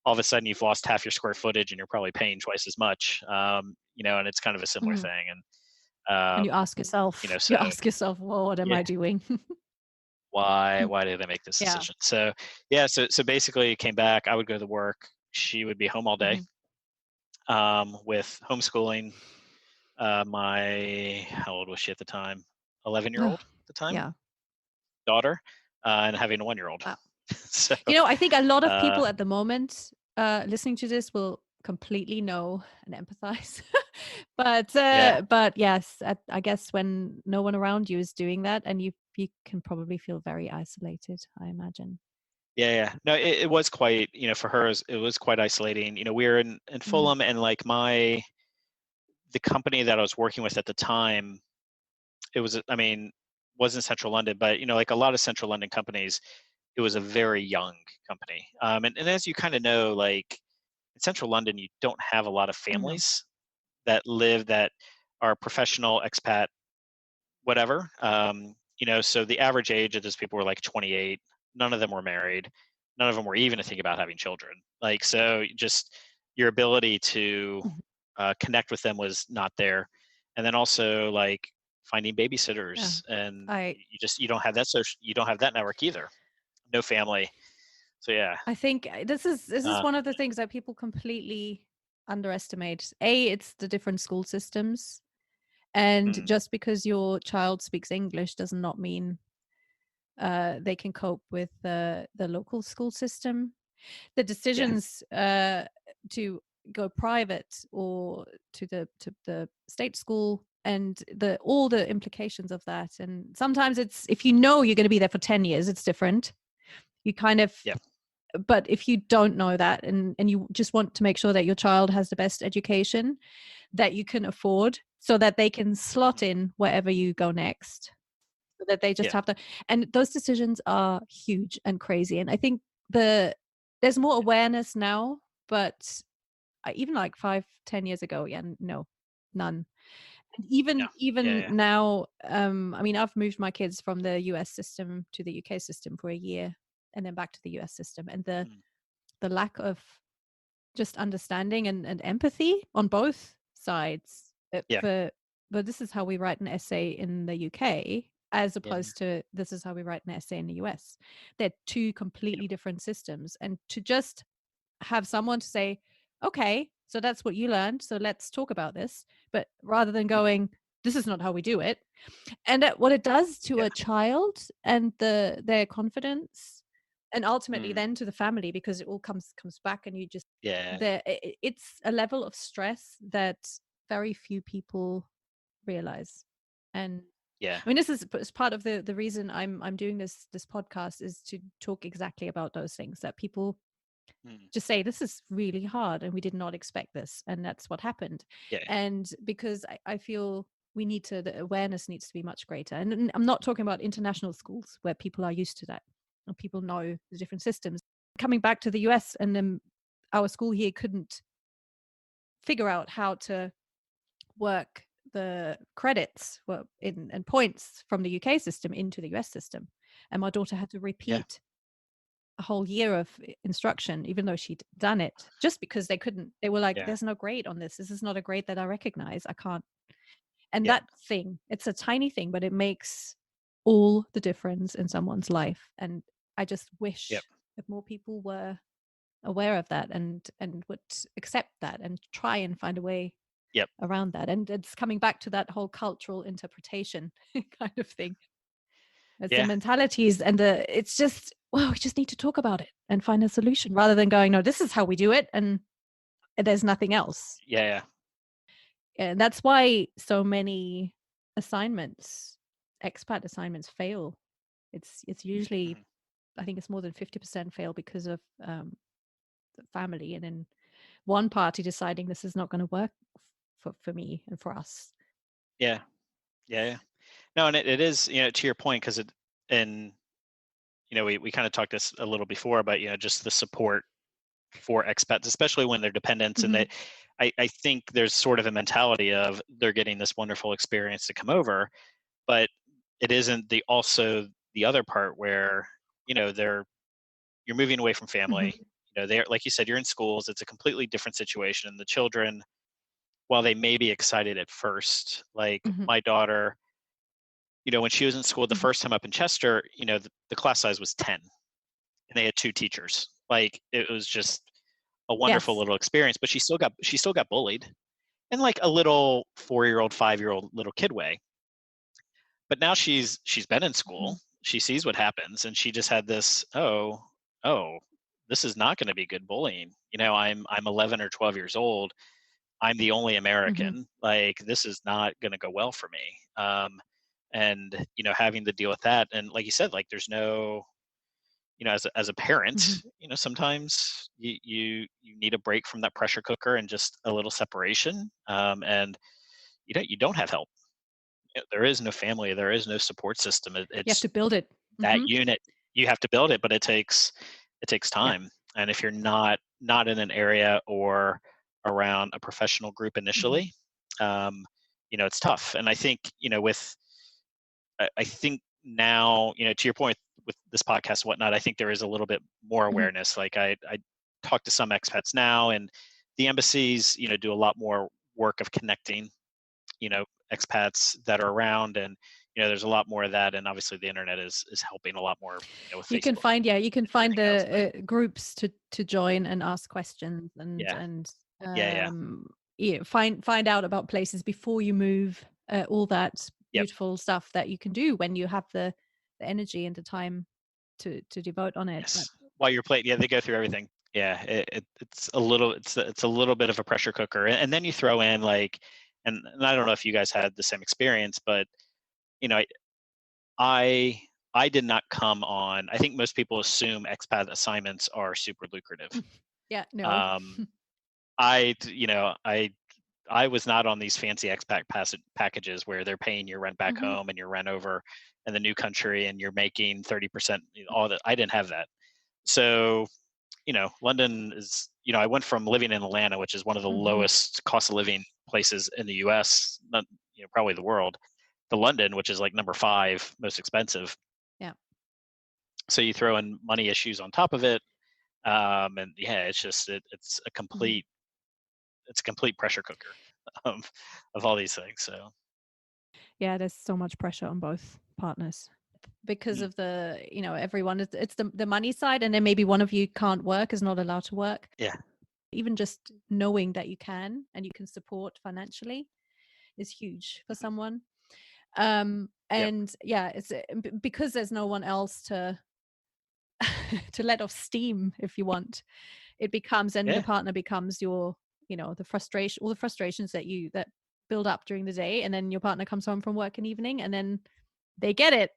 all of a sudden you've lost half your square footage and you're probably paying twice as much. And it's kind of a similar Hmm. thing. And you Um, ask yourself, so well, what am yeah, I doing? why did I make this Yeah. decision? So yeah, so basically came back. I would go to work. She would be home all day, Hmm. with homeschooling. My How old was she at the time? 11-year-old Oh, at the time, yeah. daughter, and having a 1-year-old. Wow. So I think a lot of uh, people at the moment listening to this will completely know and empathize. yeah, But yes, I guess when no one around you is doing that, and you can probably feel very isolated, I imagine. yeah, yeah. No, it was quite, for her, it was quite isolating. We were in Mm. Fulham, and like the company that I was working with at the time, it was, I mean, was in central London, but like a lot of central London companies, it was a very young company. And as you kind of know, like in central London, you don't have a lot of No. families that are professional expat, whatever. So the average age of those people were like 28. None of them were married. None of them were even thinking about having children. Like, so just your ability to Mhm. connect with them was not there. And then also like finding Yeah. babysitters, and I you don't have that you don't have that network either. No family. So yeah. I think this is Uh, one of the things that people completely underestimate. It's the different school systems. And mm, just because your child speaks English does not mean they can cope with the local school system. The yeah. decisions to go private or to the state school, and the all the implications of that. And sometimes it's, if you know you're going to be there for 10 years, it's different. You kind of, Yeah. but if you don't know that, and you just want to make sure that your child has the best education that you can afford, so that they can slot Mm, in wherever you go next, so that they just yeah. have to. And those decisions are huge and crazy, and I think the there's more awareness now, but even like 5-10 years ago, yeah, no, none. And No. Yeah. even Yeah. now, I mean, I've moved my kids from the US system to the UK system for a year, and then back to the US system, and Mm, the lack of just understanding and empathy on both sides, yeah. for, but this is how we write an essay in the UK, as Yeah. opposed to this is how we write an essay in the US. They're two Yeah. completely different systems, and to just have someone to say, okay, so that's what you learned, so let's talk about this, but rather than Mhm, going, this is not how we do it. And what it does to yeah. a child and their confidence, and ultimately Mm, then to the family, because it all comes back, and you just, yeah. it's a level of stress that very few people realize. And Yeah. I mean, this is part of the reason I'm doing this podcast, is to talk exactly about those things that people Mm, just say, this is really hard and we did not expect this, and that's what happened. yeah. And because I feel the awareness needs to be much greater, and I'm not talking about international schools where people are used to that and people know the different systems. Coming back to the US, and then our school here couldn't figure out how to work the credits, well, in and points from the UK system into the US system, and my daughter had to Yeah. repeat a whole year of instruction, even though she'd done it, just because they couldn't. They were like, Yeah. "There's no grade on this. This is not a grade that I recognize. I can't." And Yep. that thing, it's a tiny thing, but it makes all the difference in someone's life. And I just Yep. wish that more people were aware of that and would accept that and try and find a way Yep. around that. And it's coming back to that whole cultural interpretation kind of thing. It's the Yeah. mentalities and it's just, well, we just need to talk about it and find a solution rather than going, no, this is how we do it. And there's nothing else. Yeah. And that's why so many assignments, expat assignments, fail. It's usually, Mhm. I think it's more than 50% fail because of the family, and then one party deciding this is not going to work for me and for us. Yeah. Yeah. No, and it is, to your point, because and we kind of talked this a little before, but just the support for expats, especially when they're dependents, and Mm-hmm. I think there's sort of a mentality of they're getting this wonderful experience to come over, but it isn't the other part where you're moving away from family. Mm-hmm. They're, like you said, you're in schools. It's a completely different situation. The children, while they may be excited at first, like Mm-hmm. my daughter, when she was in school the Mm-hmm. first time up in Chester, the class size was 10 and they had two teachers. Like it was just a wonderful Yes. little experience, but she still got bullied in like a little 4-year-old, 5-year-old little kid way. But now she's been in Mm-hmm. school. She sees what happens and she just had this, oh, this is not going to be good bullying. I'm 11 or 12 years old. I'm the only Mm-hmm. American. Like this is not going to go well for me. And having to deal with that, and like you said, like there's no, as a Mm-hmm. parent, sometimes you need a break from that pressure cooker and just a little separation. And you don't have help. There is no family. There is no support system. You have It's to build it. that Mm-hmm. unit. You have to build it, but it takes Yeah. time. And if you're not in an area or around a professional group Mm-hmm. initially, um, it's tough. And I think I think now, to your point with this podcast and whatnot, I think there is a little bit more Mm-hmm. awareness. Like I talk to some expats now, and the embassies, do a lot more work of connecting, you know, expats that are around, and there's a lot more of that. And obviously, the internet is helping a lot more, with You can Facebook find, yeah, you can and find everything else. But the groups to join and ask questions yeah, and yeah, um yeah, find out about places before you move, all that yep, beautiful stuff that you can do when you have the energy and the time to devote on it. But yes. While you're playing, yeah, they go through everything. Yeah, it's a little bit of a pressure cooker, and then you throw in like, and I don't know if you guys had the same experience, but you know, I I did not come on. I think most people assume expat assignments are super lucrative. yeah, no. Um, I was not on these fancy expat packages where they're paying your rent back Hmm. home and your rent over in the new country and you're making 30%. All that, I didn't have that. So London is. I went from living in Atlanta, which is one of the Hmm. lowest cost of living places in the U.S., not probably the world, to London, which is like number 5 most expensive. Yeah. So you throw in money issues on top of it, and yeah, it's just Hmm. it's a complete pressure cooker of all these things. So Yeah, there's so much pressure on both partners because mm, of everyone, it's the money side, and then maybe one of you can't work, is not allowed to work. yeah, Even just knowing that you can and you can support financially is huge for mhm, someone. yep, And yeah, it's because there's no one else to to let off steam, if you want. It becomes, and the yeah, partner becomes your, the frustration, all the frustrations that build up during the day, and then your partner comes home from work in the evening, and then they get it.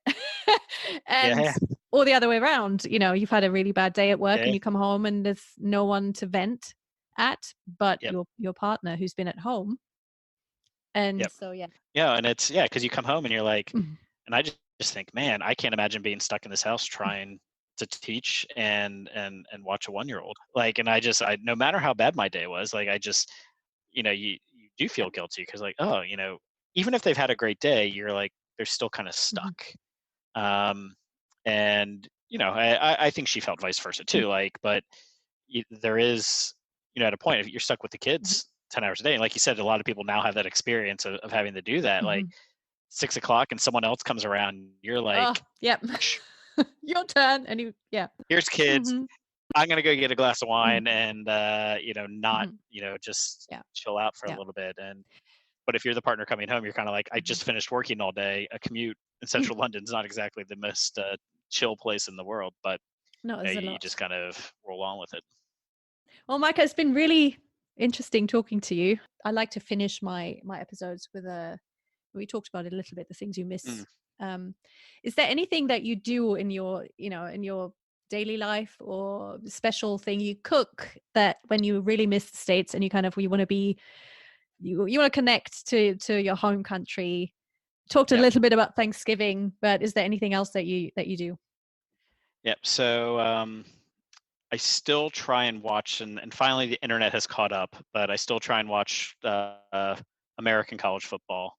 And yeah, or the other way around, you've had a really bad day at work and yeah, you come home and there's no one to vent at but yep, your partner who's been at home. And yep. so yeah. Yeah, and it's because you come home and you're like, Mhm. and I just think, man, I can't imagine being stuck in this house trying to teach and watch a 1-year-old. Like, and I no matter how bad my day was, like I just, you do Yeah. feel guilty because like, oh, even if they've had a great day, you're like they're still kind of Mhm. stuck. Um, and I think she felt vice versa Mhm. too. Like, but there is, at a point if you're stuck with the Mhm. kids 10 hours a day. And like you said, a lot of people now have that experience of having to do that. Like Mhm. 6 o'clock and someone else comes around, you're Oh, like, yep. "Shh, Your turn. And yeah. here's kids. Hmm. I'm gonna go get a glass of Hmm. wine and not, Hmm. just Yeah. chill out for a Yeah. little bit." And but if you're the partner coming home, you're kind of like, I Hmm. just finished working all day. A commute in central London's not exactly the most chill place in the world, but No, there's a you just lot. kind of roll on with it. Well, Micah, it's been really interesting talking to you. I like to finish my episodes with a. We talked about it a little bit. The things you Mm. miss. Um, is there anything that you do in your, in your daily life, or special thing you cook that when you really miss the States and you want to be, you want to connect to your home country? Talked a Yep. little bit about Thanksgiving, but is there anything else that you do? Yep. So I still try and watch, and finally the internet has caught up, but I still try and watch American college football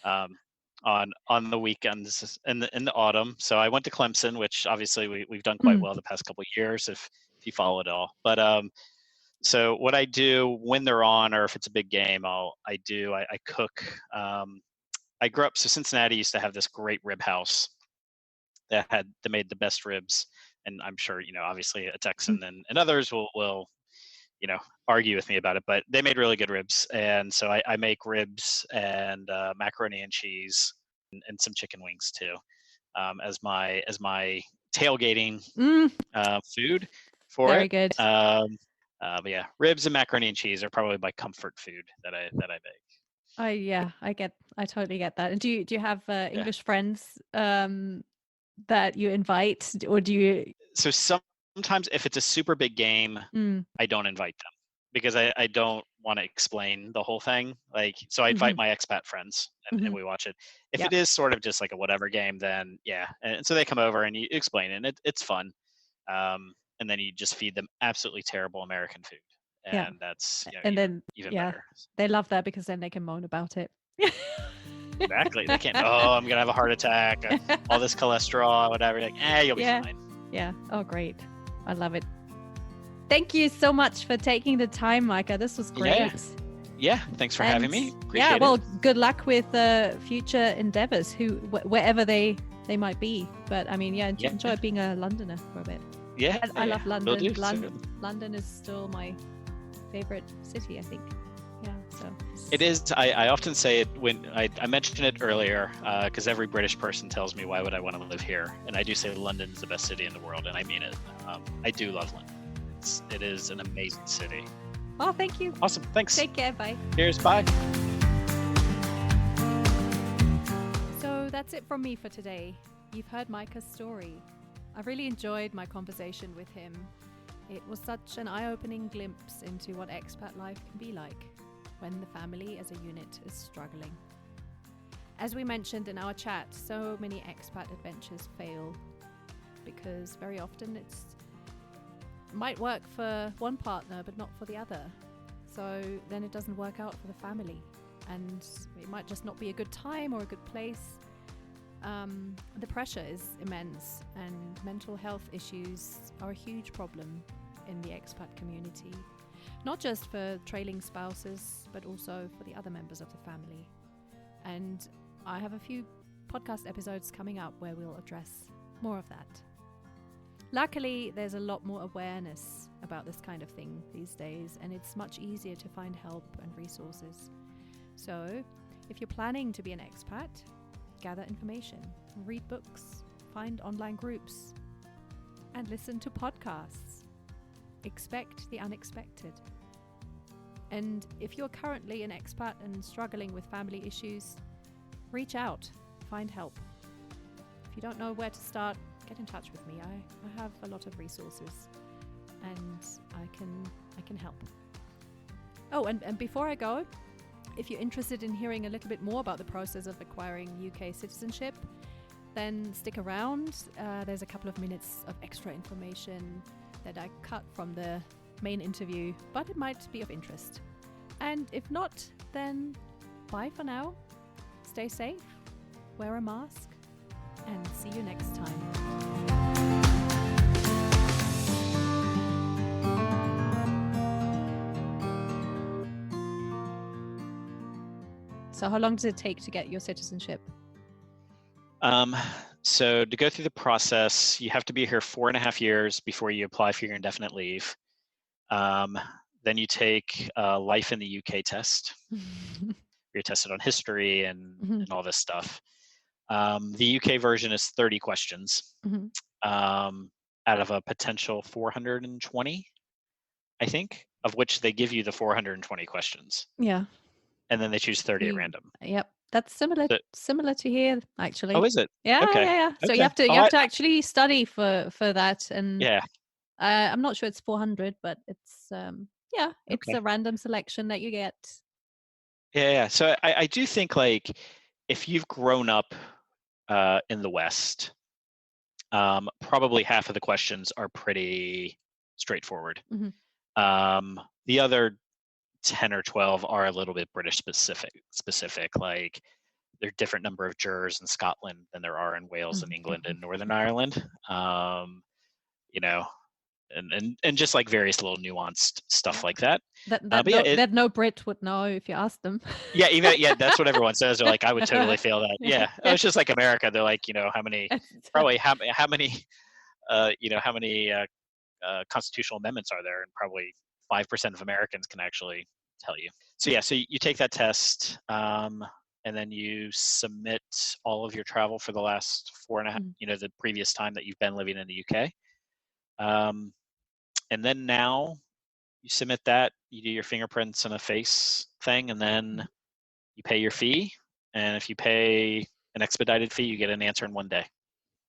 um, on the weekends in the autumn. So I went to Clemson, which obviously we've done quite Mm, well the past couple of years if you follow it all. But so what I do when they're on, or if it's a big game, I cook. I grew up, so Cincinnati used to have this great rib house that made the best ribs, and I'm sure obviously a mm. Texan and others will argue with me about it, but they made really good ribs, and so I make ribs and macaroni and cheese and some chicken wings too, as my tailgating Mm, food for very it. good. But yeah, ribs and macaroni and cheese are probably my comfort food that I make. I totally get that. And do you have Yeah. English friends that you invite, or do you? So sometimes if it's a super big game, Mm, I don't invite them because I don't want to explain the whole thing. Like, so I hmm. invite my expat friends and Hmm. we watch it. If it Yep. is sort of just like a whatever game, then yeah. And so they come over and you explain it, and it's fun. And then you just feed them absolutely terrible American food. Yeah. And that's, And even, then even yeah, better. they love that because then they can moan about it. Exactly. They can't, oh, I'm going to have a heart attack, all this cholesterol, whatever. Like, you'll be Yeah. fine. Yeah. Oh, great. I love it. Thank you so much for taking the time, Micah. This was great. Yeah. Yeah. Thanks for having me. Appreciate yeah, well, it. good luck with future endeavors, wherever they might be. But I mean, yeah, Yeah. enjoy being a Londoner for a bit. Yeah. I love Will London. do soon. London is still my favorite city, I think. Yeah, so It is. I often say it when I mentioned it earlier because every British person tells me, why would I want to live here? And I do say London is the best city in the world, and I mean it. I do love London. It is an amazing city. Oh, thank you. Awesome. Thanks. Take care. Bye. Cheers. Bye. So that's it from me for today. You've heard Micah's story. I've really enjoyed my conversation with him. It was such an eye-opening glimpse into what expat life can be like when the family as a unit is struggling. As we mentioned in our chat, so many expat adventures fail because very often it's might work for one partner but not for the other. So then it doesn't work out for the family, and it might just not be a good time or a good place. The pressure is immense, and mental health issues are a huge problem in the expat community, not just for trailing spouses but also for the other members of the family. And I have a few podcast episodes coming up where we'll address more of that. Luckily, there's a lot more awareness about this kind of thing these days, and it's much easier to find help and resources. So, if you're planning to be an expat, gather information, read books, find online groups, and listen to podcasts. Expect the unexpected. And if you're currently an expat and struggling with family issues, reach out, find help. If you don't know where to start, get in touch with me. I have a lot of resources, and I can help. Oh, and before I go, if you're interested in hearing a little bit more about the process of acquiring UK citizenship, then stick around. There's a couple of minutes of extra information that I cut from the main interview, but it might be of interest. And if not, then bye for now. Stay safe, wear a mask, and see you next time. So how long does it take to get your citizenship? So to go through the process, you have to be here 4.5 years before you apply for your indefinite leave. Then you take a life in the UK test. You're tested on history and all this stuff. The UK version is 30 questions out of a potential 420, I think, of which they give you the 420 questions. Yeah. And then they choose 30 at random. Yep. That's similar to here, actually. Oh, is it? Yeah, Okay. yeah. So Okay. you have to actually study for that, and Yeah. I'm not sure it's 400, but it's it's Okay. a random selection that you get. Yeah. So I do think, like, if you've grown up in the West, probably half of the questions are pretty straightforward. The other 10 or 12 are a little bit British specific. Like, there are different number of jurors in Scotland than there are in Wales and England and Northern Ireland. You know, and just like various little nuanced stuff like that. That no Brit would know if you asked them. Yeah, that's what everyone says. They're like, I would totally fail that. Yeah. It's just like America. They're like, how many constitutional amendments are there? And probably 5% of Americans can actually tell you. So yeah, so you take that test, and then you submit all of your travel for the last 4.5, the previous time that you've been living in the UK. And then now you submit that, you do your fingerprints and a face thing, and then you pay your fee. And if you pay an expedited fee, you get an answer in 1 day.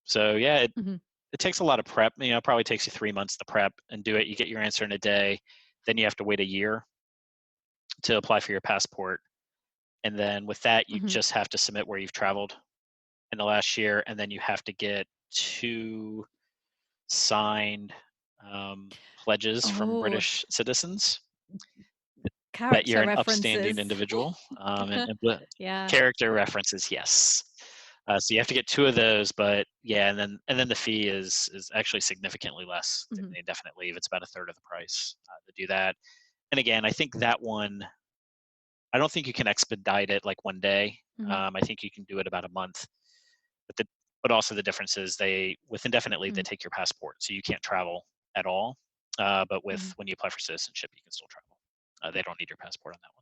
So yeah, it takes a lot of prep. It probably takes you 3 months to prep and do it. You get your answer in a day. Then you have to wait a year to apply for your passport. And then with that, you just have to submit where you've traveled in the last year. And then you have to get 2 signed pledges from British citizens that you're an upstanding individual. And character references, yes. So you have to get 2 of those, but yeah, and then the fee is actually significantly less than the indefinite leave. It's about a third of the price to do that. And again, I think that one, I don't think you can expedite it like 1 day. I think you can do it about a month. But also the difference is with indefinite leave, they take your passport, so you can't travel at all. But when you apply for citizenship, you can still travel. They don't need your passport on that one.